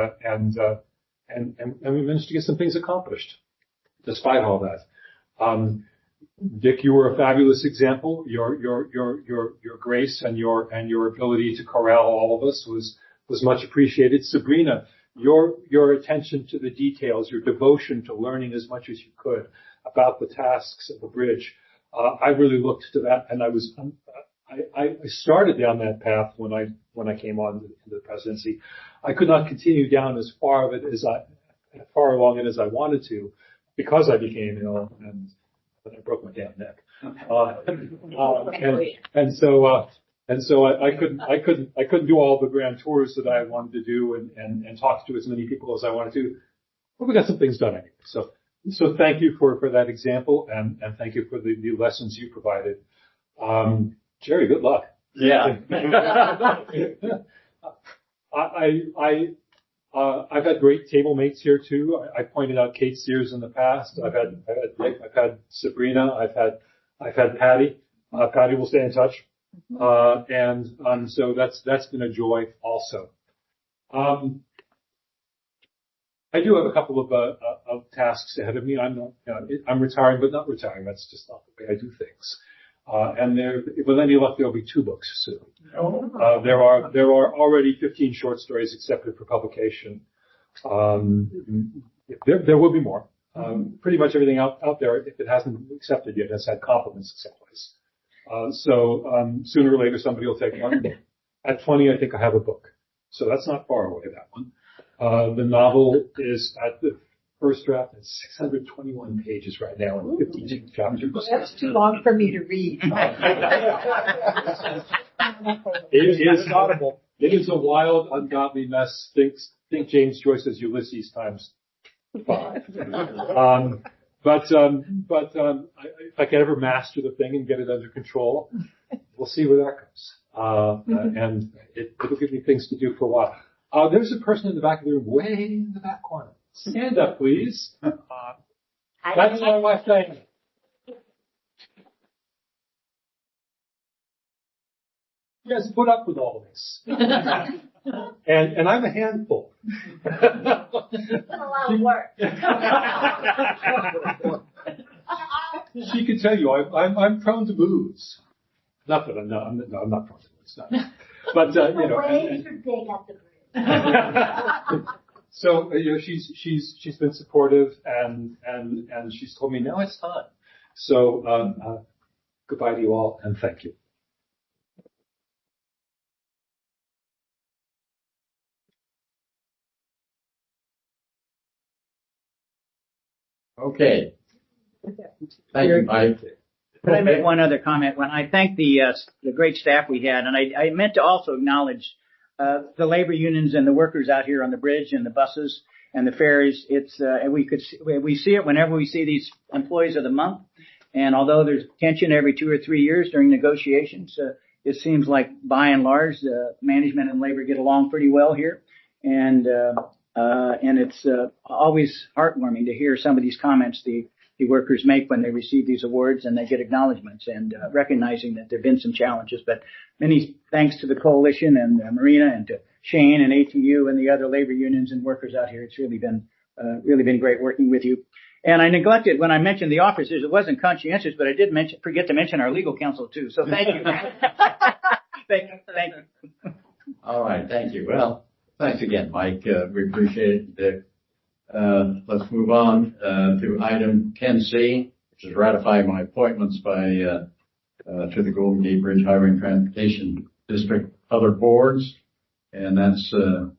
[SPEAKER 12] we managed to get some things accomplished, despite all that. Dick, you were a fabulous example. Your grace and your ability to corral all of us was much appreciated. Sabrina, your attention to the details, your devotion to learning as much as you could about the tasks of the bridge. I really looked to that, and I started down that path when I came on to the presidency. I could not continue down as far along it as I wanted to because I became ill and I broke my damn neck. And so I couldn't do all the grand tours that I wanted to do and talk to as many people as I wanted to. But we got some things done anyway. So thank you for that example and thank you for the new lessons you provided. Jerry, good luck.
[SPEAKER 1] Yeah.
[SPEAKER 12] I've had great table mates here too. I pointed out Kate Sears in the past. I've had Nick, I've had Sabrina, I've had Patty. Patty will stay in touch. So that's been a joy also. I do have a couple of tasks ahead of me. I'm retiring, but not retiring. That's just not the way I do things. With any luck, there'll be 2 books soon. There are already 15 short stories accepted for publication. There will be more. Pretty much everything out there, if it hasn't accepted yet, has had compliments accepted. Sooner or later, somebody will take one. At 20, I think I have a book. So that's not far away, that one. The novel is at the first draft. It's 621 pages right now and 52 chapters.
[SPEAKER 17] That's too long for me to read.
[SPEAKER 12] It is audible. It is a wild, ungodly mess. Think James Joyce's Ulysses times 5. But if I can ever master the thing and get it under control, we'll see where that goes. And it'll give me things to do for a while. There's a person in the back of the room, way in the back corner. Stand up, please. That's my wife, Diane. You guys put up with all of this. And I'm a handful.
[SPEAKER 16] That's a lot of work.
[SPEAKER 12] She can tell you I'm prone to moods. Not that I'm not prone to moods. But
[SPEAKER 16] The waves are big at the bridge.
[SPEAKER 12] So she's been supportive and she's told me now it's time. So goodbye to you all and thank you.
[SPEAKER 1] Okay. Thank you, Mike.
[SPEAKER 20] Could I make one other comment? When I thank the great staff we had, and I meant to also acknowledge the labor unions and the workers out here on the bridge and the buses and the ferries. And we see it whenever we see these employees of the month. And although there's tension every 2 or 3 years during negotiations, it seems like by and large, management and labor get along pretty well here. And it's always heartwarming to hear some of these comments the workers make when they receive these awards and they get acknowledgments and recognizing that there have been some challenges. But many thanks to the coalition and Marina and to Shane and ATU and the other labor unions and workers out here. It's really been great working with you. And I neglected when I mentioned the officers, it wasn't conscientious, but I did forget to mention our legal counsel too. So thank you. Thank you.
[SPEAKER 1] All right. Thank you. Well, thanks again, Mike. We appreciate it. Let's move on to item 10C, which is ratifying my appointments to the Golden Gate Bridge Highway and Transportation District other boards, and that's to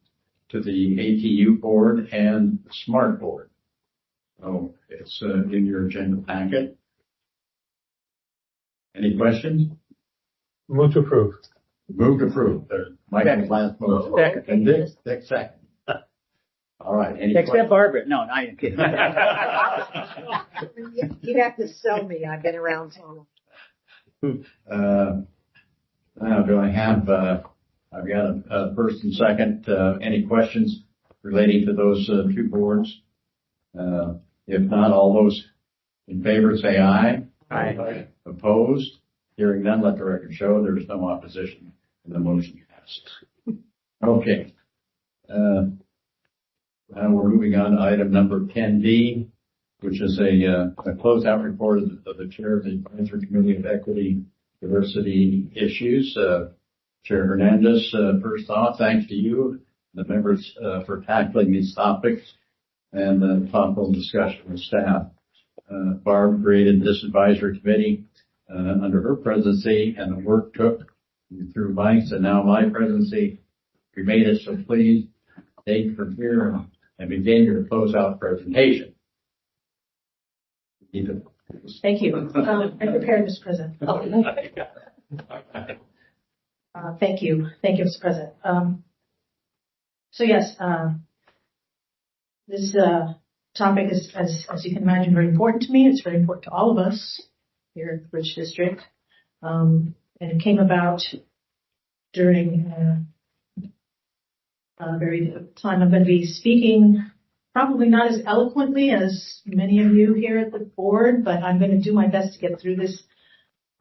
[SPEAKER 1] the ATU board and the SMART board. So it's in your agenda packet. Any questions?
[SPEAKER 12] Move to approve.
[SPEAKER 1] Move to approve. Michael's last motion. And Dick second. All right.
[SPEAKER 20] Except Barbara. No, I am kidding.
[SPEAKER 17] You have to sell me. I've been around so long.
[SPEAKER 1] Now, do I have, I've got a first and second. Any questions relating to those 2 boards? If not, all those in favor say aye.
[SPEAKER 20] Aye.
[SPEAKER 1] Opposed? Hearing none, let the record show there is no opposition and the motion passes. Okay. Now we're moving on to item number 10D, which is a closeout report of the chair of the Advisory Committee of Equity Diversity Issues. Chair Hernandez, first off, thanks to you, the members, for tackling these topics and the thoughtful discussion with staff. Barb created this advisory committee under her presidency, and the work took through Mike's and now my presidency. We made it, so please take from here and begin your closeout presentation.
[SPEAKER 9] Thank you. I prepared, Mr. President. Thank you. Thank you, Mr. President. So yes, this topic is, as you can imagine, very important to me. It's very important to all of us here at the Bridge District. And it came about during a very time I'm going to be speaking, probably not as eloquently as many of you here at the board, but I'm going to do my best to get through this.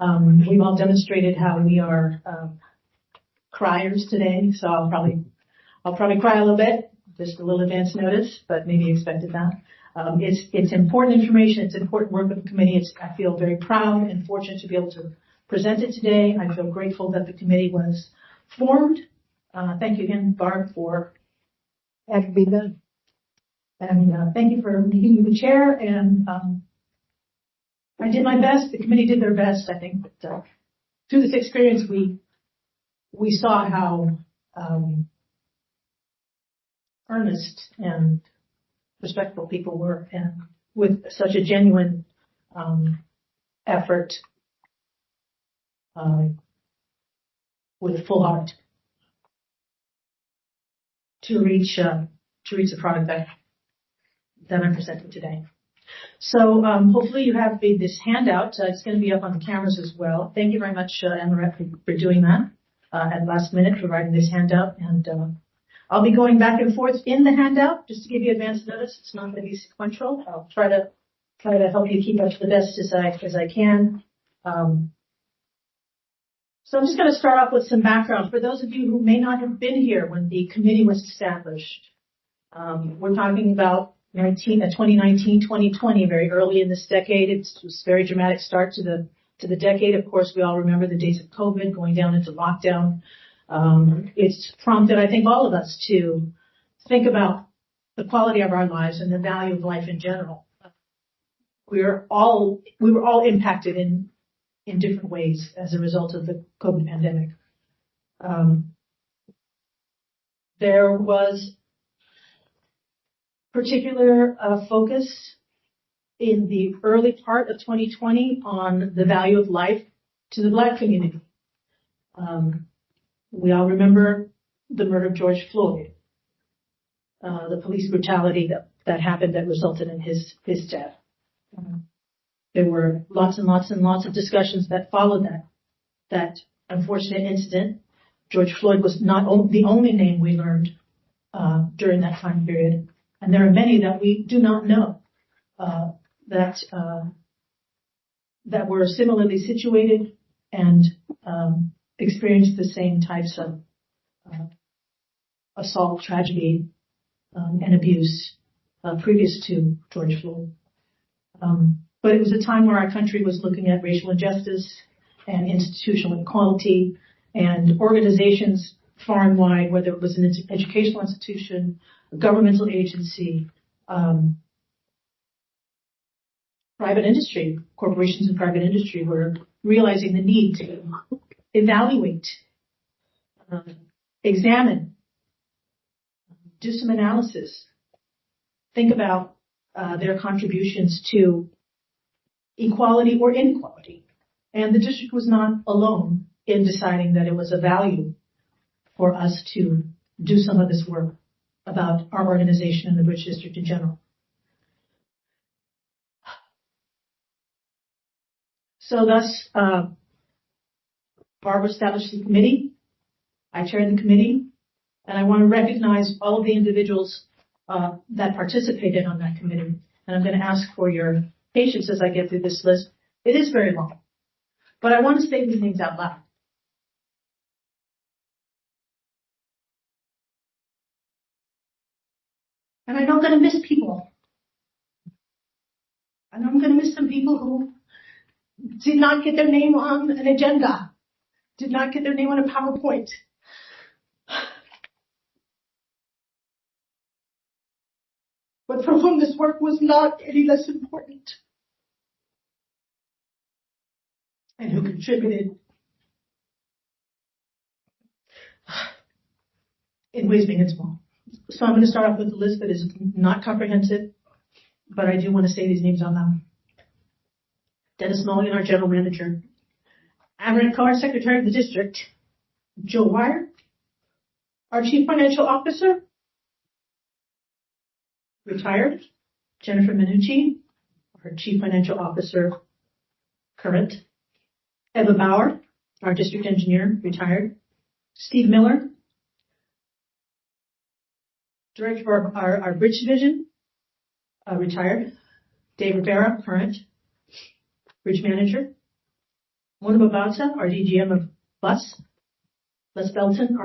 [SPEAKER 9] We've all demonstrated how we are criers today, so I'll probably cry a little bit, just a little advance notice, but maybe you expected that. It's important information. It's important work of the committee. I feel very proud and fortunate to be able to present it today. I feel grateful that the committee was formed. Thank you again, Barb, for having me done. And thank you for making me the chair. And I did my best. The committee did their best. I think that through this experience, we saw how earnest and respectful people were, and with such a genuine effort, with a full heart, to reach the product that I'm presenting today. So hopefully you have this handout. It's going to be up on the cameras as well. Thank you very much, Emma, for doing that at last minute, providing this handout. And I'll be going back and forth in the handout just to give you advance notice. It's not going to be sequential. I'll try to help you keep up to the best as I can. So I'm just going to start off with some background. For those of you who may not have been here when the committee was established, we're talking about 2019, 2020, very early in this decade. It was a very dramatic start to the decade. Of course, we all remember the days of COVID going down into lockdown. It's prompted, I think, all of us to think about the quality of our lives and the value of life in general. We were all impacted in different ways as a result of the COVID pandemic. There was particular focus in the early part of 2020 on the value of life to the Black community. We all remember the murder of George Floyd, the police brutality that happened that resulted in his death. There were lots and lots and lots of discussions that followed that unfortunate incident. George Floyd was not the only name we learned during that time period, and there are many that we do not know that were similarly situated and experienced the same types of assault, tragedy, and abuse previous to George Floyd. But it was a time where our country was looking at racial injustice and institutional inequality, and organizations far and wide, whether it was an educational institution, a governmental agency, private industry, corporations and private industry were realizing the need to evaluate, examine, do some analysis, think about their contributions to equality or inequality. And the district was not alone in deciding that it was a value for us to do some of this work about our organization and the Bridge District in general. So thus, Barbara established the committee. I chaired the committee, and I want to recognize all of the individuals that participated on that committee. And I'm going to ask for your patience as I get through this list. It is very long, but I want to say these names out loud. And I know I'm going to miss people. I know I'm going to miss some people who did not get their name on an agenda, did not get their name on a PowerPoint. But for whom this work was not any less important. and who contributed in ways big and small. So I'm going to start off with a list that is not comprehensive, but I do want to say these names out loud. Dennis Mulligan, our general manager. Amarin Carr, secretary of the district. Joe Wire, our chief financial officer, retired. Jennifer Minucci, our chief financial officer, current. Eva Bauer, our district engineer, retired. Steve Miller, director of our bridge division, retired. Dave Rivera, current. Bridge manager. Mona Babauta, our DGM of bus. Les Belton,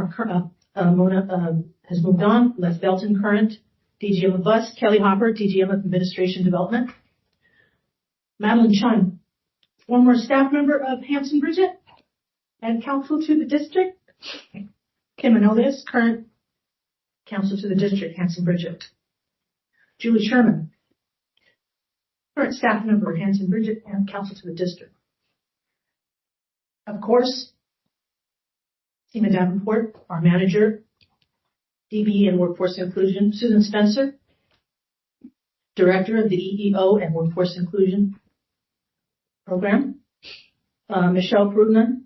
[SPEAKER 9] Mona has moved on. Les Belton, current DGM of bus. Kelly Hopper, DGM of administration development. Madeline Chun, former staff member of Hanson Bridget and counsel to the district. Kim Manolis, current counsel to the district, Hanson Bridget. Julie Sherman, current staff member of Hanson Bridget and counsel to the district. Of course, Seema Davenport, our manager, DB and Workforce Inclusion. Susan Spencer, director of the EEO and Workforce Inclusion program. Michelle Prudnan,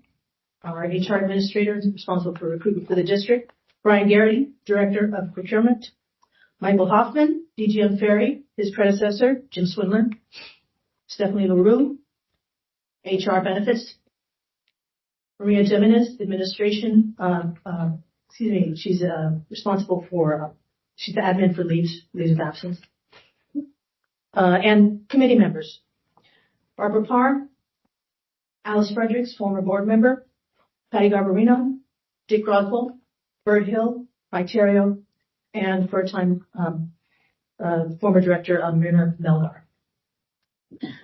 [SPEAKER 9] our HR administrator, responsible for recruitment for the district. Brian Garrity, director of procurement. Michael Hoffman, DGM Ferry, his predecessor, Jim Swindler. Stephanie LaRue, HR benefits. Maria Jimenez, administration, she's responsible for, she's the admin for leaves of absence. And committee members. Barbara Parr, Alice Fredericks, former board member, Patty Garbarino, Dick Roswell, Bert Hill, Mike Terrio, and first-time former director Myrna Melgar.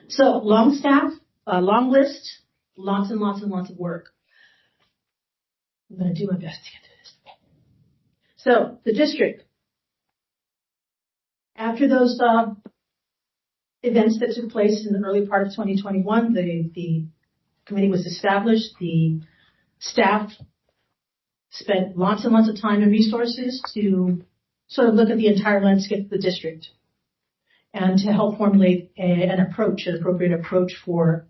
[SPEAKER 9] So long staff, long list, lots and lots and lots of work. I'm going to do my best to get to this. So the district, after those events that took place in the early part of 2021, the committee was established. The staff spent lots and lots of time and resources to sort of look at the entire landscape of the district and to help formulate an appropriate approach for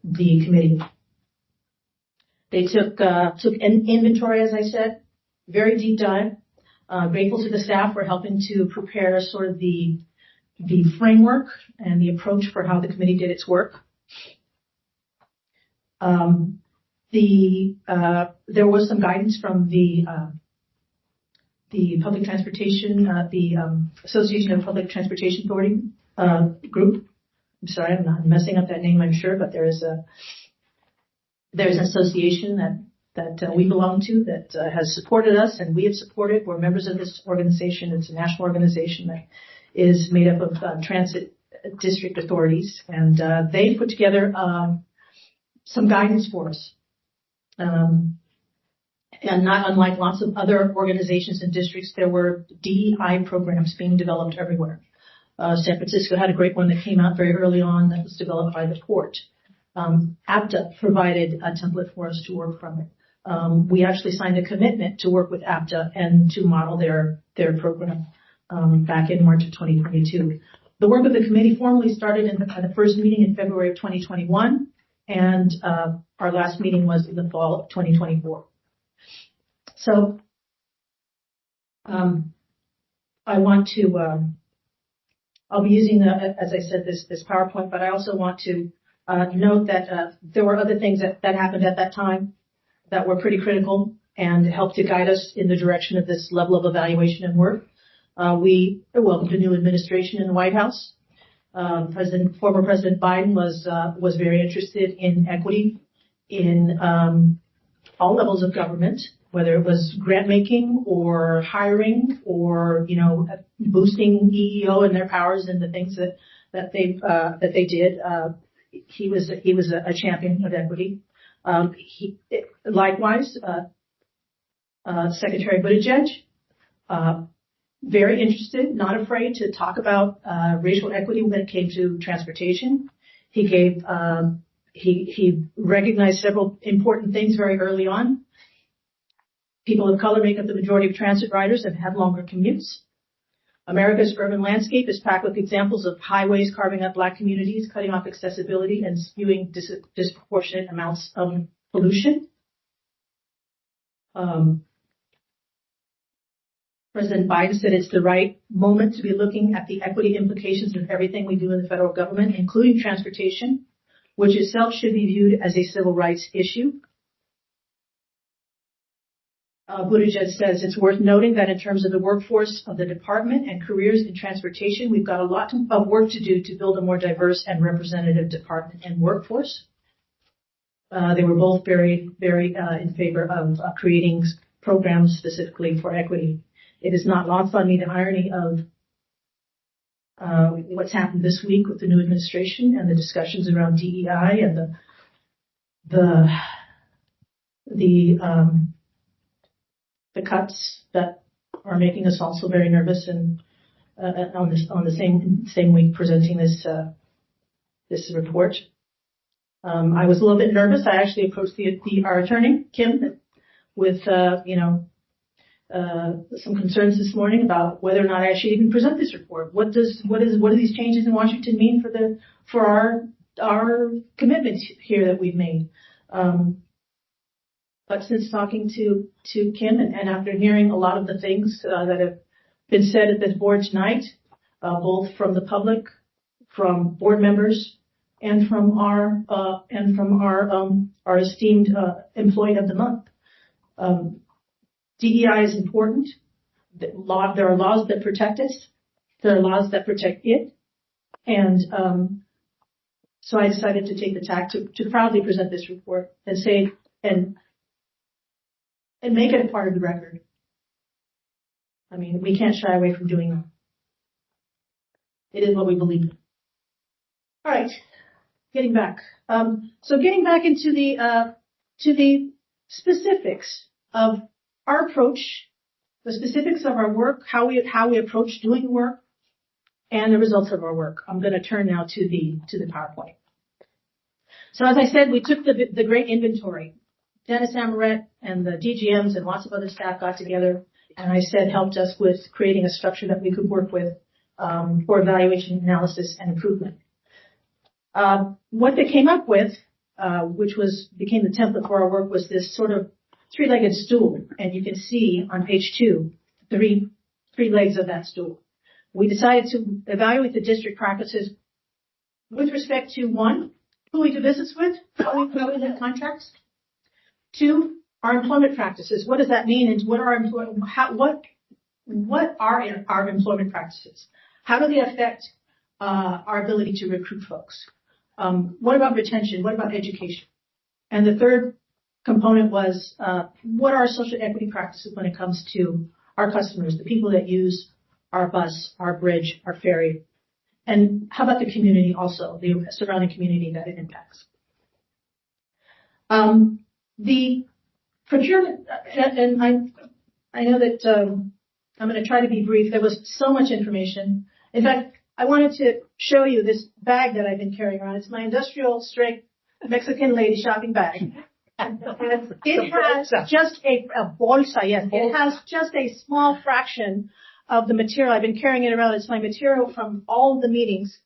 [SPEAKER 9] the committee. They took an inventory, as I said, very deep dive. Grateful to the staff for helping to prepare sort of the framework and the approach for how the committee did its work. There was some guidance from the public transportation, the Association of Public Transportation Authority group. I'm sorry, I'm not messing up that name, I'm sure, but there's an association that we belong to that has supported us, and we have supported. We're members of this organization. It's a national organization that is made up of transit district authorities, and they put together some guidance for us. And not unlike lots of other organizations and districts, there were DEI programs being developed everywhere. San Francisco had a great one that came out very early on that was developed by the port. APTA provided a template for us to work from it. We actually signed a commitment to work with APTA and to model their program back in March of 2022. The work of the committee formally started at the first meeting in February of 2021, and our last meeting was in the fall of 2024. So I want to, I'll be using, as I said, this PowerPoint, but I also want to note that there were other things that happened at that time that were pretty critical and helped to guide us in the direction of this level of evaluation and work. We welcomed a new administration in the White House. Former President Biden was very interested in equity in all levels of government, whether it was grant making or hiring or boosting EEO and their powers and the things that they did. He was a champion of equity. Likewise, Secretary Buttigieg, very interested, not afraid to talk about racial equity when it came to transportation. He gave He recognized several important things very early on. People of color make up the majority of transit riders and have longer commutes. America's urban landscape is packed with examples of highways carving up Black communities, cutting off accessibility, and spewing disproportionate amounts of pollution. President Biden said it's the right moment to be looking at the equity implications of everything we do in the federal government, including transportation, which itself should be viewed as a civil rights issue. Buttigieg says it's worth noting that in terms of the workforce of the department and careers in transportation, we've got a lot of work to do to build a more diverse and representative department and workforce. They were both very in favor of creating programs specifically for equity. It is not lost on me the irony of what's happened this week with the new administration and the discussions around DEI and the cuts that are making us also very nervous, and on the same week presenting this report. I was a little bit nervous. I actually approached our attorney, Kim, with some concerns this morning about whether or not I should even present this report. What do these changes in Washington mean for our commitments here that we've made? But since talking to Kim and after hearing a lot of the things that have been said at this board tonight, both from the public, from board members, and from our esteemed employee of the month, DEI is important. There are laws that protect us. There are laws that protect it, and so I decided to take the tack to proudly present this report and say and make it a part of the record. I mean, we can't shy away from doing that. It is what we believe in. All right, getting back. So getting back into the specifics of our approach, the specifics of our work, how we approach doing work, and the results of our work. I'm going to turn now to the PowerPoint. So as I said, we took the great inventory. Dennis Amoret and the DGMs and lots of other staff got together, and I said helped us with creating a structure that we could work with for evaluation, analysis, and improvement. What they came up with, which became the template for our work, was this sort of three-legged stool, and you can see on page 2 three legs of that stool. We decided to evaluate the district practices with respect to 1, who we do business with, how we have contracts. 2, our employment practices. What does that mean? And what are our employment practices? How do they affect our ability to recruit folks? What about retention? What about education? And the third component was what are our social equity practices when it comes to our customers, the people that use our bus, our bridge, our ferry, and how about the community also, the surrounding community that it impacts. The procurement, and I know that I'm going to try to be brief. There was so much information. In fact, I wanted to show you this bag that I've been carrying around. It's my industrial strength Mexican lady shopping bag. It has just a bolsa, yes. It has just a small fraction of the material. I've been carrying it around. It's my material from all of the meetings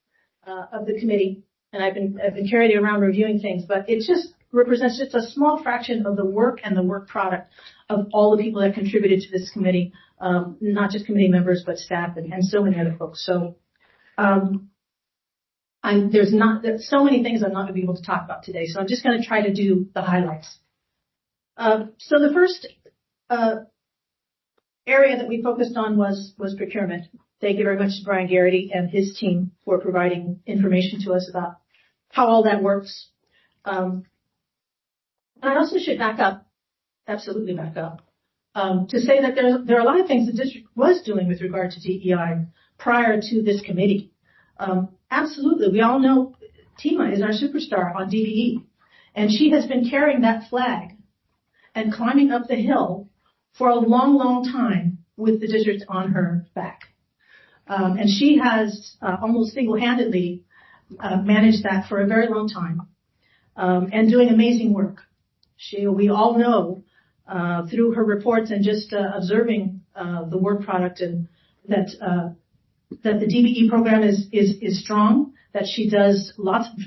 [SPEAKER 9] of the committee, and I've been carrying it around reviewing things. But it just represents just a small fraction of the work and the work product of all the people that contributed to this committee, not just committee members, but staff and so many other folks. So there's so many things I'm not going to be able to talk about today. So I'm just going to try to do the highlights. So the first area that we focused on was procurement. Thank you very much to Brian Garrity and his team for providing information to us about how all that works. I also should back up, absolutely back up, to say that there are a lot of things the district was doing with regard to DEI prior to this committee. Absolutely, we all know Tima is our superstar on DDE, and she has been carrying that flag and climbing up the hill for a long, long time with the district on her back. And she has almost single-handedly managed that for a very long time. and doing amazing work. We all know through her reports and just observing the work product and that the DBE program is strong, that she does lots of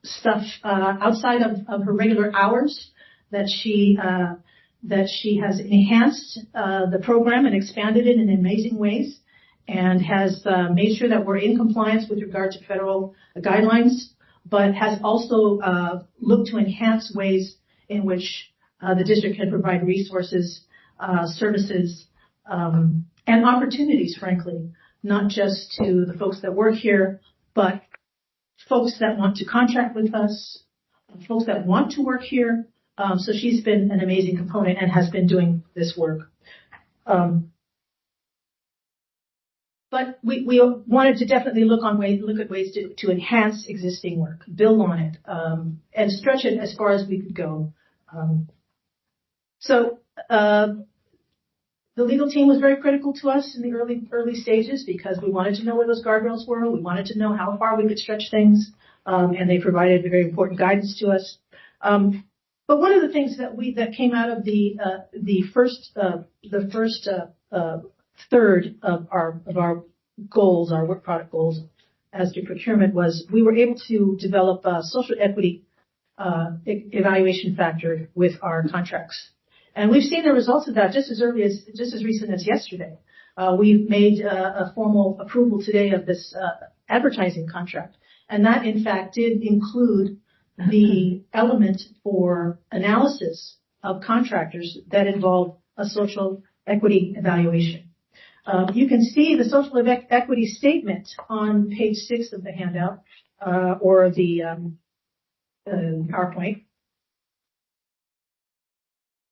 [SPEAKER 9] stuff outside of her regular hours, that she has enhanced the program and expanded it in amazing ways, and has made sure that we're in compliance with regard to federal guidelines, but has also looked to enhance ways in which the district can provide resources, services, and opportunities, frankly, not just to the folks that work here, but folks that want to contract with us, folks that want to work here. So she's been an amazing component and has been doing this work. But we wanted to definitely look at ways to enhance existing work, build on it, and stretch it as far as we could go. So the legal team was very critical to us in the early stages because we wanted to know where those guardrails were. We wanted to know how far we could stretch things, and they provided very important guidance to us. But one of the things that came out of the first third of our goals, our work product goals, as to procurement, was we were able to develop a social equity evaluation factor with our contracts. And we've seen the results of that just as recent as yesterday. We've made a formal approval today of this advertising contract, and that in fact did include the element for analysis of contractors that involve a social equity evaluation. You can see the social equity statement on page 6 of the handout or the PowerPoint.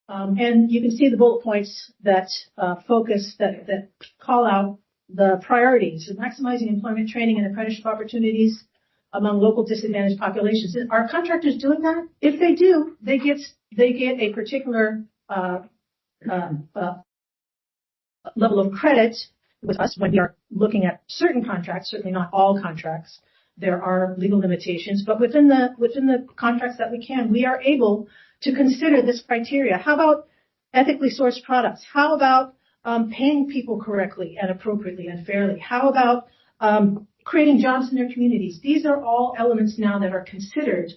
[SPEAKER 9] And you can see the bullet points that focus, that call out the priorities of maximizing employment, training, and apprenticeship opportunities among local disadvantaged populations. Are contractors doing that? If they do, they get a particular level of credit with us when we are looking at certain contracts. Certainly not all contracts. There are legal limitations, but within the contracts that we are able to consider this criteria. How about ethically sourced products? How about paying people correctly and appropriately and fairly? How about creating jobs in their communities? These are all elements now that are considered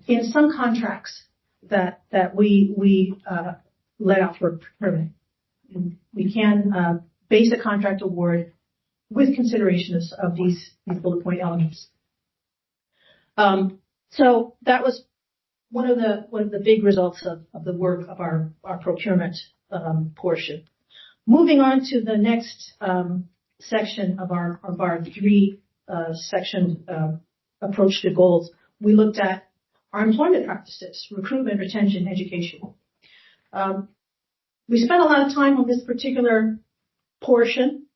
[SPEAKER 9] in some contracts that we let out for procurement. We can base a contract award with consideration of these bullet point elements. So that was one of the big results of the work of our procurement portion. Moving on to the next section of our 3-section approach to goals, we looked at our employment practices, recruitment, retention, education. We spent a lot of time on this particular portion.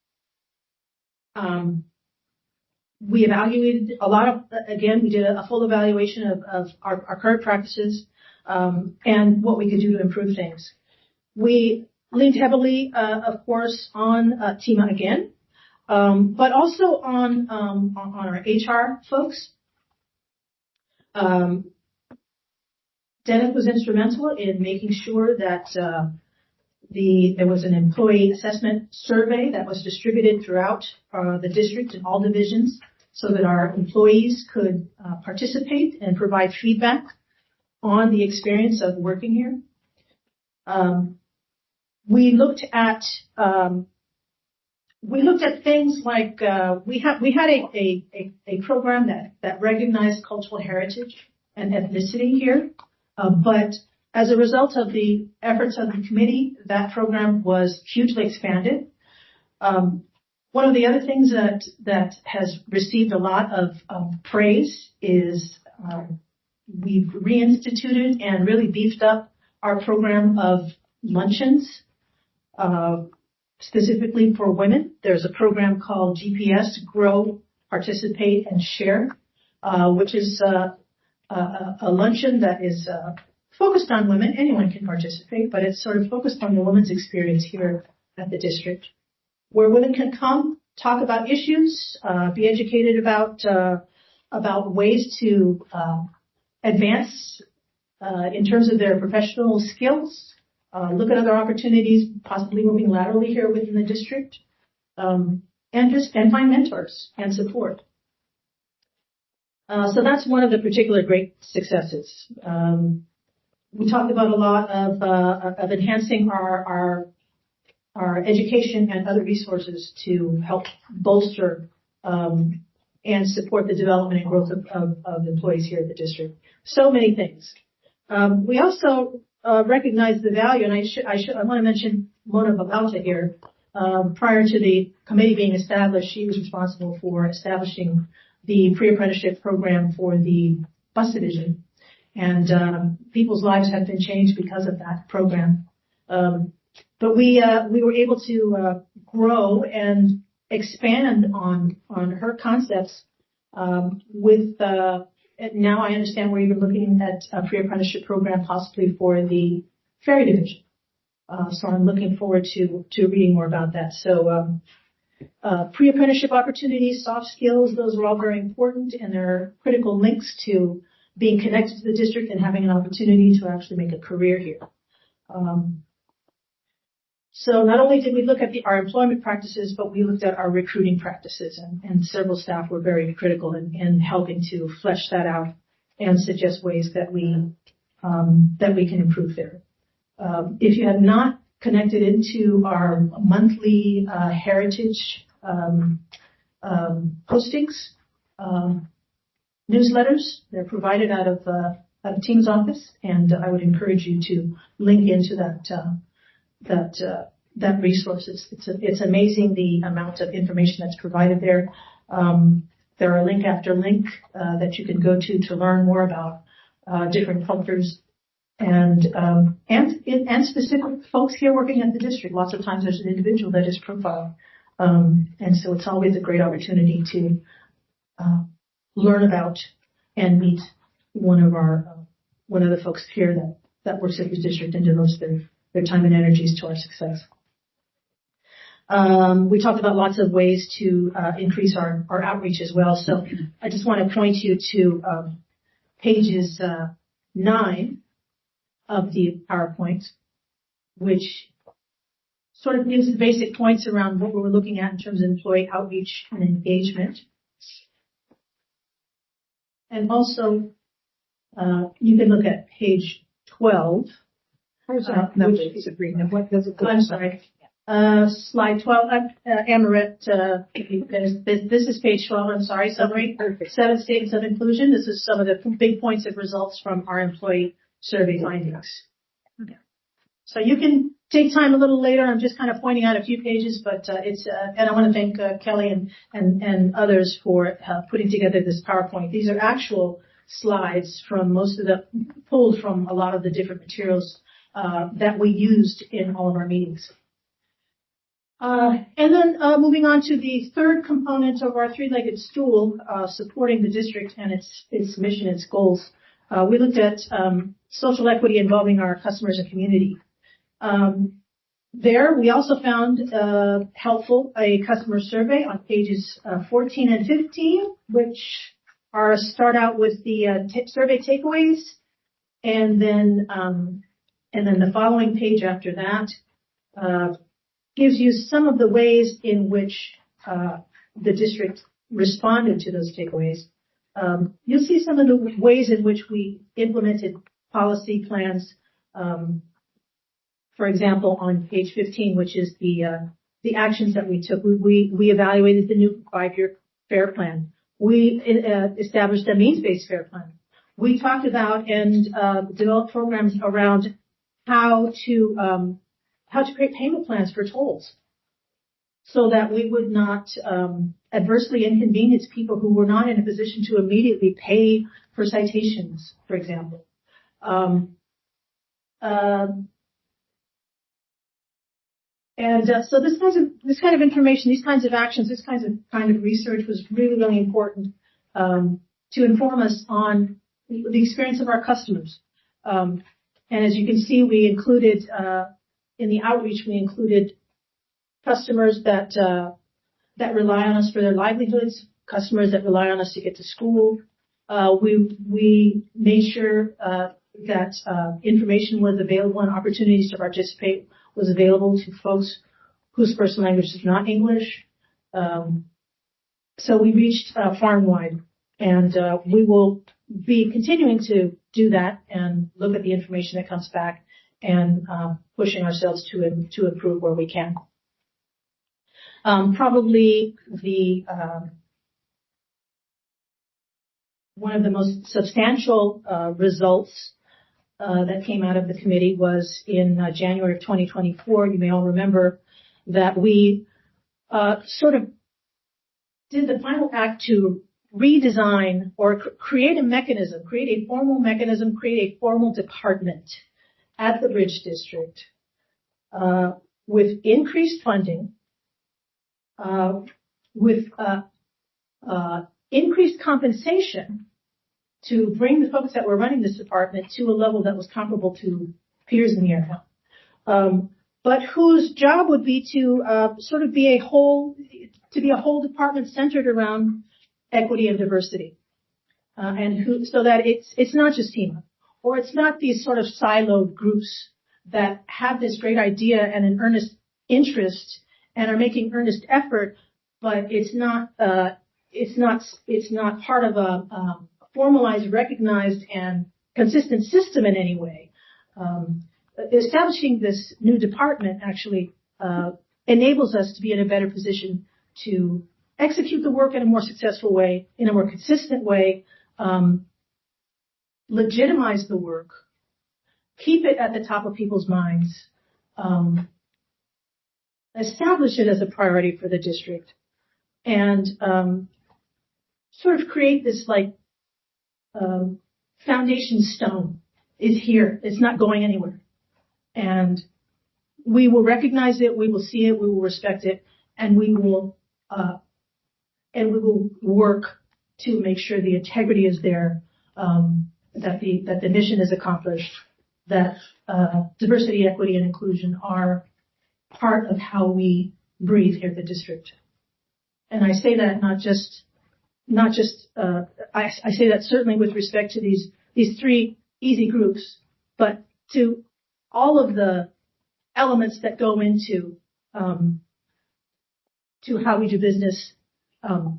[SPEAKER 9] We evaluated a lot of, again, we did a full evaluation of our current practices and what we could do to improve things. We leaned heavily, of course, on TIMA again, but also on our HR folks. Dennis was instrumental in making sure that there was an employee assessment survey that was distributed throughout the district and all divisions so that our employees could participate and provide feedback on the experience of working here. We looked at things like we had a program that recognized cultural heritage and ethnicity here, but as a result of the efforts of the committee, that program was hugely expanded. One of the other things that has received a lot of praise is we've reinstituted and really beefed up our program of luncheons, specifically for women. There's a program called GPS, Grow, Participate, and Share, which is a luncheon that is focused on women. Anyone can participate, but it's sort of focused on the woman's experience here at the district, where women can come, talk about issues, be educated about ways to advance in terms of their professional skills, look at other opportunities, possibly moving laterally here within the district, and find mentors and support. So that's one of the particular great successes. We talked about a lot of enhancing our education and other resources to help bolster and support the development and growth of employees here at the district. So many things. We also recognize the value, and I want to mention Mona Babauta here. Prior to the committee being established, she was responsible for establishing the pre-apprenticeship program for the bus division. And people's lives have been changed because of that program. But we were able to grow and expand on her concepts with now I understand we're even looking at a pre-apprenticeship program possibly for the ferry division. So I'm looking forward to reading more about that. So pre-apprenticeship opportunities, soft skills, those are all very important, and they're critical links to being connected to the district and having an opportunity to actually make a career here. So not only did we look at our employment practices, but we looked at our recruiting practices, and several staff were very critical in helping to flesh that out and suggest ways that we can improve there. If you have not connected into our monthly heritage postings, newsletters, they're provided out of Team's office, and I would encourage you to link into that resource. It's amazing the amount of information that's provided there. There are link after link that you can go to learn more about different cultures and specific folks here working at the district. Lots of times there's an individual that is profiled, and so it's always a great opportunity to learn about and meet one of the folks here that works at the district and devotes their time and energies to our success. We talked about lots of ways to increase our outreach as well. So I just want to point you to pages 9 of the PowerPoint, which sort of gives the basic points around what we were looking at in terms of employee outreach and engagement. And also, you can look at page 12.
[SPEAKER 17] What does it go?
[SPEAKER 9] I'm sorry. Slide 12. Amaret, this is page 12. I'm sorry. Summary. 7 statements of inclusion. This is some of the big points of results from our employee survey findings. Okay. So you can take time a little later. I'm just kind of pointing out a few pages, but and I want to thank Kelly and others for putting together this PowerPoint. These are actual slides from pulled from a lot of the different materials that we used in all of our meetings. And then moving on to the third component of our three-legged stool, supporting the district and its mission, its goals. We looked at social equity involving our customers and community. There, we also found helpful a customer survey on pages 14 and 15, which start out with the survey takeaways, and then the following page after that gives you some of the ways in which the district responded to those takeaways. You'll see some of the ways in which we implemented policy plans. For example, on page 15, which is the actions that we took, we evaluated the new 5-year FAIR plan. We established a means-based FAIR plan. We talked about and developed programs around how to create payment plans for tolls, so that we would not adversely inconvenience people who were not in a position to immediately pay for citations, for example. So this kind of information, these kinds of actions, this kind of research was really, really important to inform us on the experience of our customers. And as you can see, we included in the outreach, we included customers that rely on us for their livelihoods, customers that rely on us to get to school, We made sure that information was available and opportunities to participate was available to folks whose first language is not English. So we reached far and wide, and we will be continuing to do that and look at the information that comes back and pushing ourselves to improve where we can. Probably one of the most substantial results that came out of the committee was in January of 2024. You may all remember that we sort of did the final act to redesign or create a mechanism, create a formal department at the Bridge District with increased funding, with increased compensation to bring the folks that were running this department to a level that was comparable to peers in the area, but whose job would be to sort of be a whole department centered around equity and diversity, so that it's not just TEMA, or it's not these sort of siloed groups that have this great idea and an earnest interest and are making earnest effort, but it's not part of a formalized, recognized, and consistent system in any way. Establishing this new department actually enables us to be in a better position to execute the work in a more successful way, in a more consistent way, legitimize the work, keep it at the top of people's minds, establish it as a priority for the district, and sort of create this foundation stone is here. It's not going anywhere. And we will recognize it, we will see it, we will respect it, and we will work to make sure the integrity is there, that the mission is accomplished, that diversity, equity, and inclusion are part of how we breathe here at the district. And I say that I say that certainly with respect to these three easy groups, but to all of the elements that go into to how we do business, how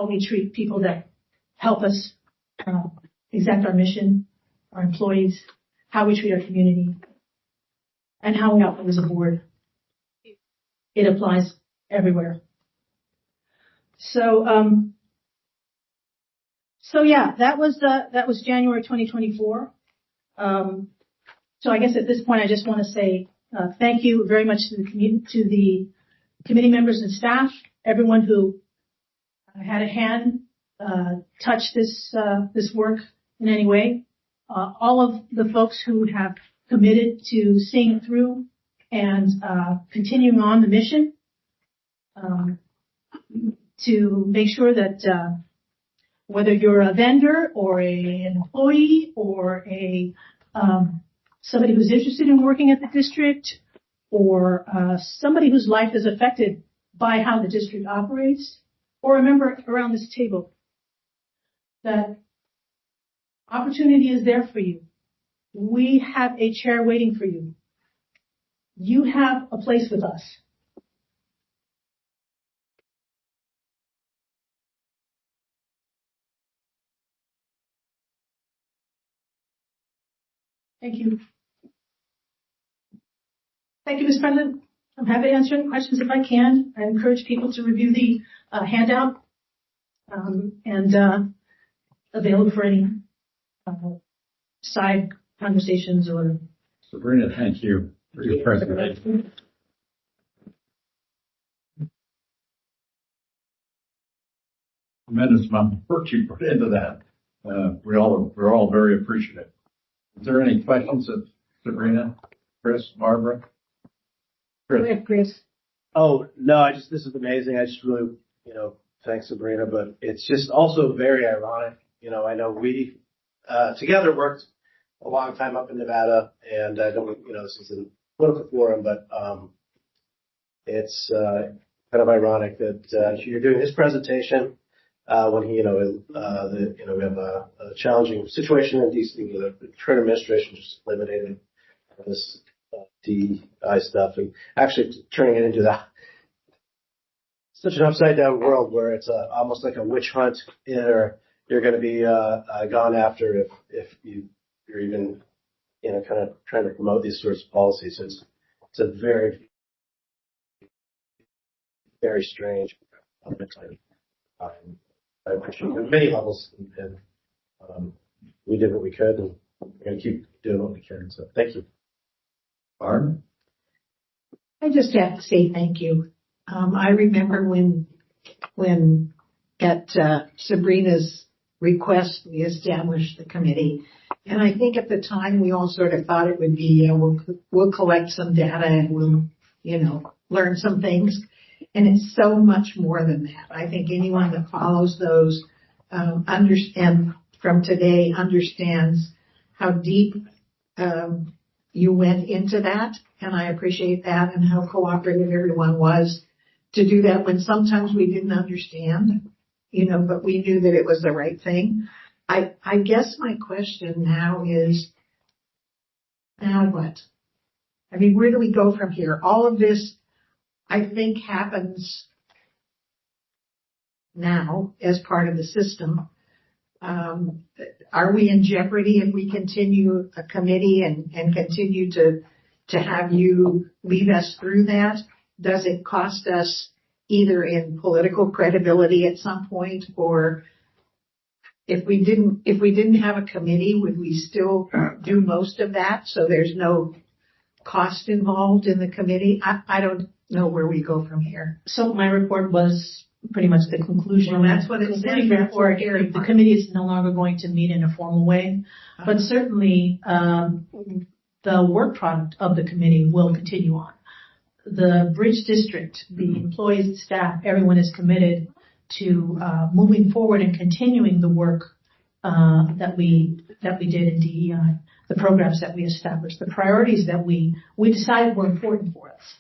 [SPEAKER 9] we treat people that help us exact our mission, our employees, how we treat our community, and how we operate as a board. It applies everywhere. So yeah, that was January 2024. So I guess at this point, I just want to say thank you very much to the committee members and staff, everyone who had a hand touch this work in any way, all of the folks who have committed to seeing it through and continuing on the mission to make sure that whether you're a vendor or an employee or somebody who's interested in working at the district or somebody whose life is affected by how the district operates, or a member around this table, that opportunity is there for you. We have a chair waiting for you. You have a place with us. Thank you. Thank you, Ms. President. I'm happy to answer any questions if I can. I encourage people to review the handout and available for any side conversations or.
[SPEAKER 1] Sabrina, thank you for your presentation. Tremendous amount of work you put into that. We're all very appreciative. Is there any questions of Sabrina, Chris, Barbara?
[SPEAKER 9] Go ahead, Chris.
[SPEAKER 19] Oh, no, this is amazing. I just really, thanks Sabrina, but it's just also very ironic. I know we, together worked a long time up in Nevada, and I don't, this is a political forum, but, it's, kind of ironic that, you're doing this presentation, when he, we have a challenging situation in DC. The current administration just eliminated this DEI stuff and actually turning it into that such an upside down world where it's almost like a witch hunt. You're going to be gone after if you're even kind of trying to promote these sorts of policies. It's a very, very strange time. I appreciate it on many levels, and we did what we could, and we're going to keep doing what we can. So thank you.
[SPEAKER 1] Barb?
[SPEAKER 17] I just have to say thank you. I remember when at Sabrina's request we established the committee, and I think at the time we all sort of thought it would be we'll collect some data and we'll learn some things. And it's so much more than that. I think anyone that follows those understand from today understands how deep you went into that, and I appreciate that, and how cooperative everyone was to do that when sometimes we didn't understand, but we knew that it was the right thing. I guess my question now is, now what? I mean, where do we go from here? All of this, I think, happens now as part of the system. Are we in jeopardy if we continue a committee and continue to have you lead us through that? Does it cost us either in political credibility at some point, or if we didn't have a committee, would we still do most of that so there's no cost involved in the committee? I don't know where we go from here.
[SPEAKER 9] So my report was pretty much the conclusion.
[SPEAKER 17] Well, that's what it said.
[SPEAKER 9] The committee is no longer going to meet in a formal way, but certainly the work product of the committee will continue on. The Bridge District, the employees, the staff, everyone is committed to moving forward and continuing the work that we did in DEI, the programs that we established, the priorities that we decided were important for us.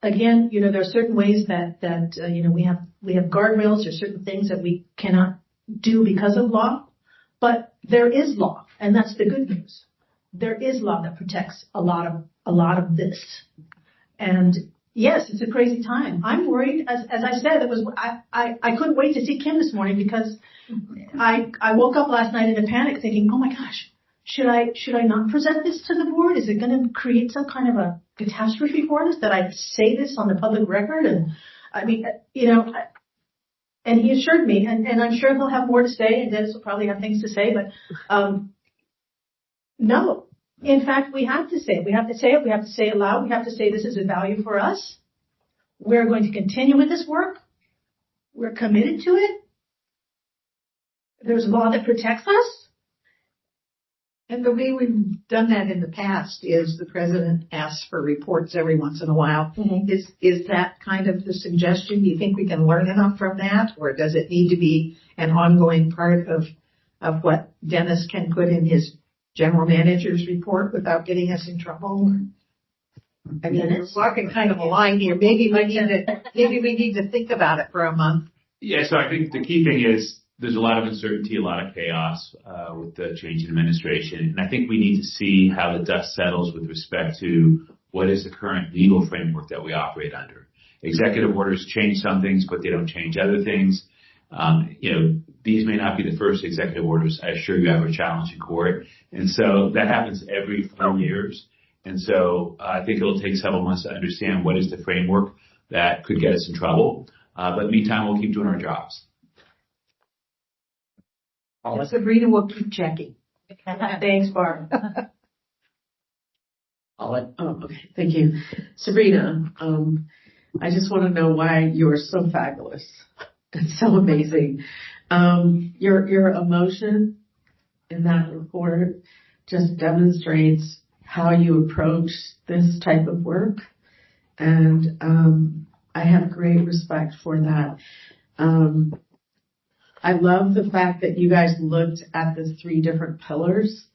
[SPEAKER 9] Again, there are certain ways that we have guardrails. There's certain things that we cannot do because of law, but there is law, and that's the good news. There is law that protects a lot of this. And yes, it's a crazy time. I'm worried, as I said, I couldn't wait to see Kim this morning because I woke up last night in a panic thinking, oh my gosh, should I not present this to the board? Is it going to create some kind of a catastrophe for us that I say this on the public record? And I mean, and he assured me, and I'm sure he'll have more to say, and Dennis will probably have things to say, but no. In fact, we have to say it. We have to say it. We have to say it loud. We have to say this is a value for us. We're going to continue with this work. We're committed to it. There's a law that protects us.
[SPEAKER 17] And the way we've done that in the past is the president asks for reports every once in a while. Mm-hmm. Is that kind of the suggestion? Do you think we can learn enough from that? Or does it need to be an ongoing part of what Dennis can put in his general manager's report without getting us in trouble? I mean, we're walking kind of a line here. Maybe we need to think about it for a month.
[SPEAKER 11] Yeah, so I think the key thing is there's a lot of uncertainty, a lot of chaos with the change in administration. And I think we need to see how the dust settles with respect to what is the current legal framework that we operate under. Executive orders change some things, but they don't change other things. These may not be the first executive orders I assure you ever challenge in court. And so that happens every 4 years. And so I think it'll take several months to understand what is the framework that could get us in trouble. But meantime, we'll keep doing our jobs.
[SPEAKER 17] Sabrina will keep checking.
[SPEAKER 16] Thanks, Barb.
[SPEAKER 2] Okay, thank you. Sabrina, I just want to know why you're so fabulous. It's so amazing. Your emotion in that report just demonstrates how you approach this type of work. And I have great respect for that. I love the fact that you guys looked at the 3 different pillars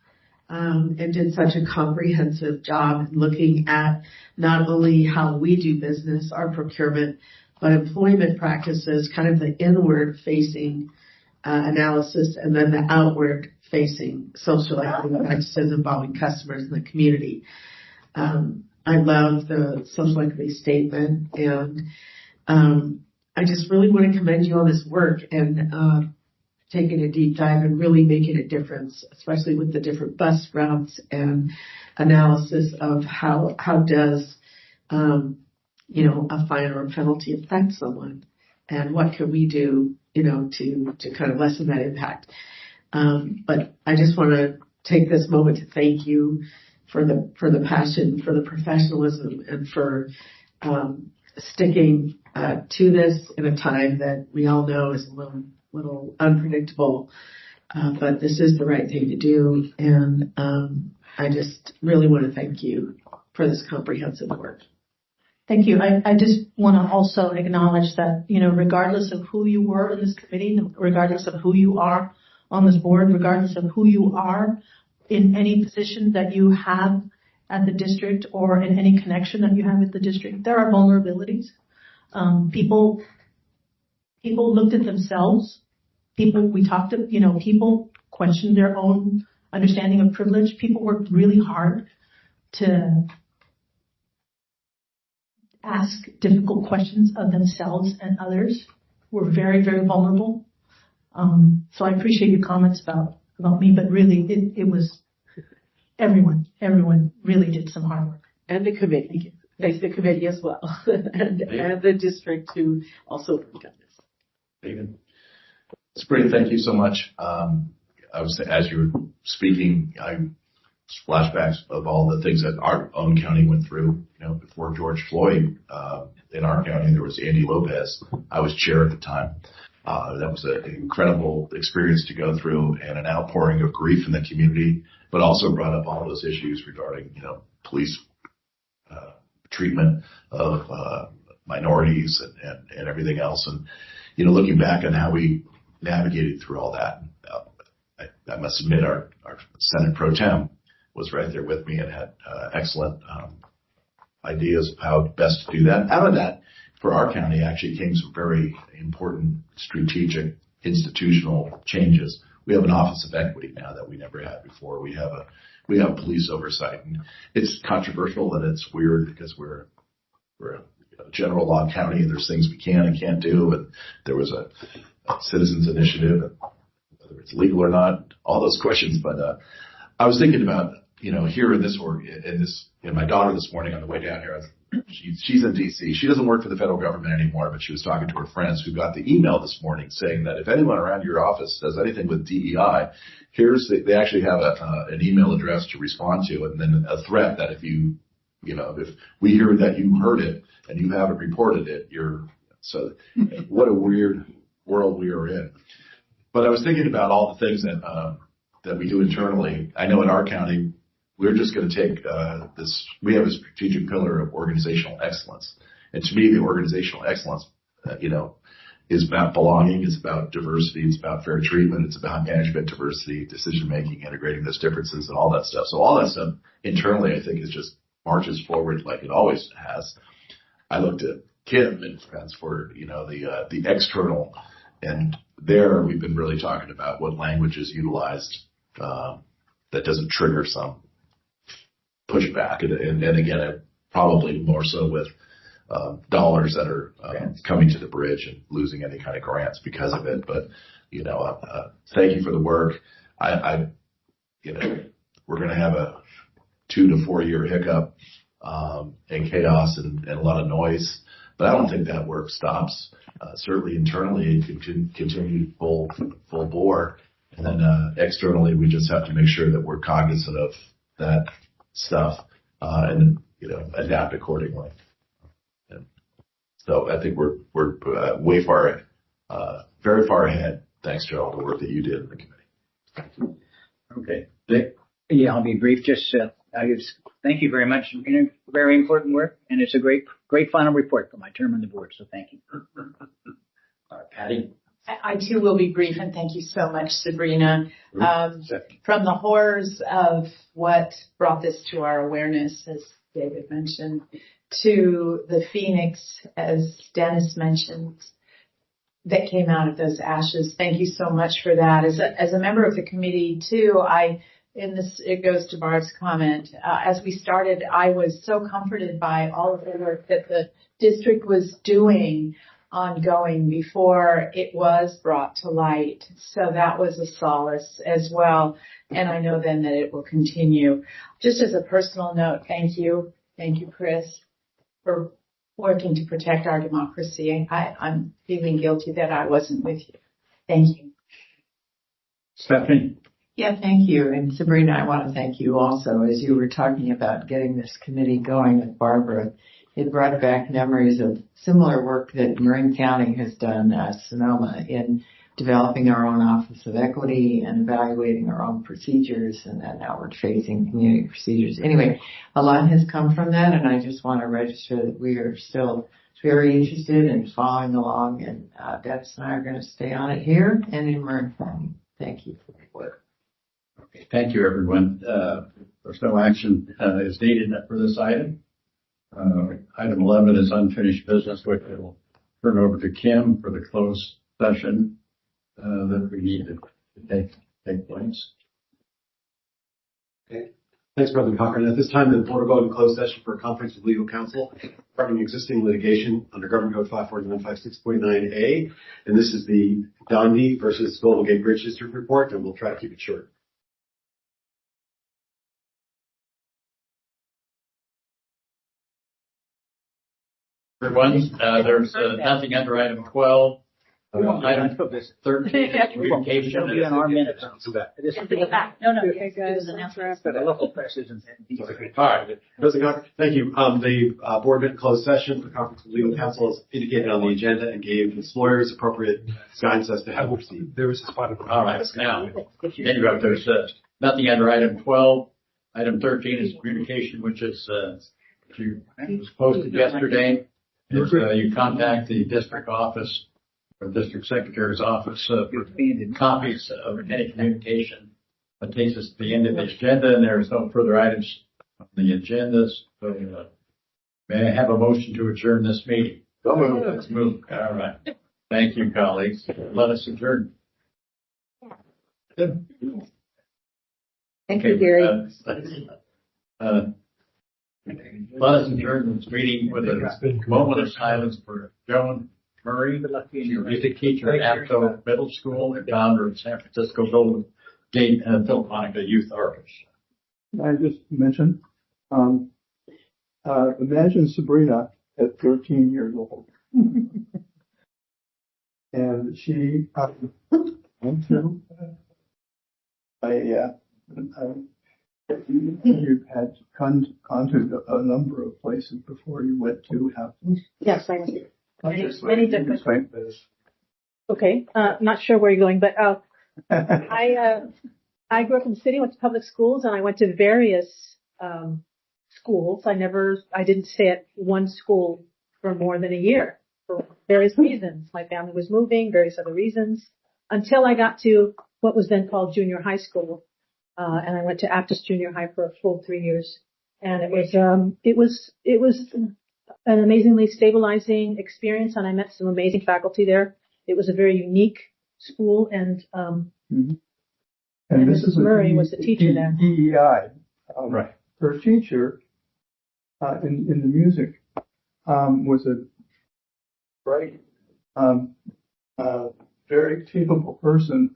[SPEAKER 2] and did such a comprehensive job looking at not only how we do business, our procurement, but employment practices, kind of the inward facing analysis, and then the outward facing social equity practices involving customers in the community. I love the social equity statement, and I just really want to commend you on this work and taking a deep dive and really making a difference, especially with the different bus routes and analysis of how does a fine or a penalty affect someone, and what can we do to kind of lessen that impact. But I just want to take this moment to thank you for the passion, for the professionalism, and for sticking to this in a time that we all know is a little unpredictable. But this is the right thing to do, and I just really want to thank you for this comprehensive work.
[SPEAKER 9] Thank you. I just want to also acknowledge that, regardless of who you were in this committee, regardless of who you are on this board, regardless of who you are in any position that you have at the district or in any connection that you have with the district, there are vulnerabilities. People looked at themselves. People questioned their own understanding of privilege. People worked really hard to ask difficult questions of themselves and others. We're very, very vulnerable. So I appreciate your comments about me, but really it was everyone really did some hard work.
[SPEAKER 2] And the committee. Thanks the committee as well. and the district who also worked on this.
[SPEAKER 18] David. Sabrina, thank you so much. I was, as you were speaking, flashbacks of all the things that our own county went through. Before George Floyd, in our county, there was Andy Lopez. I was chair at the time. That was an incredible experience to go through, and an outpouring of grief in the community, but also brought up all those issues regarding, police treatment of minorities and everything else. And, looking back on how we navigated through all that, I must admit our Senate Pro Tem was right there with me and had excellent ideas of how best to do that. Out of that, for our county, actually came some very important strategic institutional changes. We have an Office of Equity now that we never had before. We have police oversight, and it's controversial and it's weird because we're a general law county and there's things we can and can't do. And there was a citizens initiative, and whether it's legal or not, all those questions. But I was thinking about here in this my daughter this morning on the way down here. She's in D.C. She doesn't work for the federal government anymore, but she was talking to her friends who got the email this morning saying that if anyone around your office does anything with DEI, they actually have an email address to respond to, and then a threat that if we hear that you heard it and you haven't reported it, what a weird world we are in. But I was thinking about all the things that we do internally. I know in our county, we're just going to take we have a strategic pillar of organizational excellence. And to me, the organizational excellence, is about belonging. It's about diversity. It's about fair treatment. It's about management diversity, decision making, integrating those differences and all that stuff. So all that stuff internally, I think, is just marches forward like it always has. I looked at Kim and friends for, the external, and there we've been really talking about what language is utilized that doesn't trigger some pushback, and again, probably more so with dollars that are coming to the bridge and losing any kind of grants because of it. But thank you for the work. We're going to have a 2 to 4 year hiccup and chaos and a lot of noise, but I don't think that work stops. Certainly internally, it can continue full bore, and then externally, we just have to make sure that we're cognizant of that stuff and adapt accordingly. And so I think we're way very far ahead, thanks to all the work that you did in the committee.
[SPEAKER 20] Okay. Yeah, I'll be brief. Just thank you very much. Very important work, and it's a great final report for my term on the board. So thank you.
[SPEAKER 18] Patty.
[SPEAKER 16] I too will be brief, and thank you so much, Sabrina. From the horrors of what brought this to our awareness, as David mentioned, to the Phoenix, as Dennis mentioned, that came out of those ashes. Thank you so much for that. As a member of the committee too, it goes to Barb's comment. As we started, I was so comforted by all of the work that the district was doing ongoing before it was brought to light. So that was a solace as well. And I know then that it will continue. Just as a personal note, thank you. Thank you, Chris, for working to protect our democracy. I'm feeling guilty that I wasn't with you. Thank you.
[SPEAKER 1] Stephanie?
[SPEAKER 8] Yeah, thank you. And Sabrina, I want to thank you also. As you were talking about getting this committee going with Barbara, it brought back memories of similar work that Marin County has done at Sonoma in developing our own Office of Equity and evaluating our own procedures and then outward-facing community procedures. Anyway, a lot has come from that, and I just want to register that we are still very interested in following along, and Dennis and I are going to stay on it here and in Marin County. Thank you for the work.
[SPEAKER 1] Okay, thank you, everyone. There's no action is needed for this item. Item 11 is unfinished business, which I will turn over to Kim for the closed session that we need to take place.
[SPEAKER 13] Okay. Thanks, President Cochran. At this time, the board will go into closed session for a conference with legal counsel regarding existing litigation under Government Code 54956.9A. And this is the Dondi versus Golden Gate Bridge District report, and we'll try to keep it short.
[SPEAKER 1] Everyone, there's nothing under item 12. Item 13, communication.
[SPEAKER 20] It'll be in our minutes.
[SPEAKER 3] No,
[SPEAKER 10] Okay, guys, let's wrap it
[SPEAKER 20] The
[SPEAKER 10] up.
[SPEAKER 20] local press isn't.
[SPEAKER 13] All right. President Cochran, thank you. The board met in closed session. The conference with legal counsel is indicated on the agenda and gave its lawyers appropriate guidance as to how to proceed.
[SPEAKER 12] There was a spot.
[SPEAKER 1] All right, now, then you got there's nothing under item 12. Item 13 is communication, which is was posted yesterday. If you contact the district office or district secretary's office for copies of any communication, that takes us to the end of the agenda, and there's no further items on the agendas. So, may I have a motion to adjourn this meeting?
[SPEAKER 5] So moved.
[SPEAKER 1] Let's move. All right. Thank you, colleagues. Let us adjourn.
[SPEAKER 14] Thank you, Gary.
[SPEAKER 1] Let us adjourn this meeting with a moment of silence for Joan Murray, music teacher at Apto Middle School and founder of San Francisco Golden Gate Philharmonic Youth Orchestra.
[SPEAKER 21] I just mentioned, imagine Sabrina at 13 years old. And she went to you had gone to a number of places before you went to Aptos.
[SPEAKER 9] Yes, I went. Many different. Okay, not sure where you're going, but I grew up in the city, went to public schools, and I went to various schools. I didn't stay at one school for more than a year for various reasons. My family was moving, various other reasons, until I got to what was then called junior high school, and I went to Aptos Junior High for a full 3 years, and it was an amazingly stabilizing experience, and I met some amazing faculty there. It was a very unique school, and
[SPEAKER 21] And
[SPEAKER 9] Mrs. Murray was the teacher there.
[SPEAKER 21] DEI.
[SPEAKER 1] Right.
[SPEAKER 21] Her teacher in the music was a bright, very capable person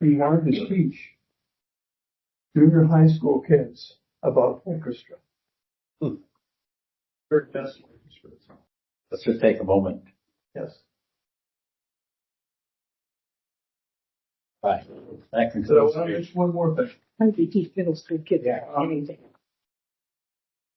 [SPEAKER 21] who wanted to teach junior high school kids about orchestra. Very best orchestra.
[SPEAKER 1] Let's just take a moment.
[SPEAKER 21] Yes.
[SPEAKER 1] Right. That concludes.
[SPEAKER 21] So I want to mention one more thing.
[SPEAKER 9] How do you teach middle school kids anything?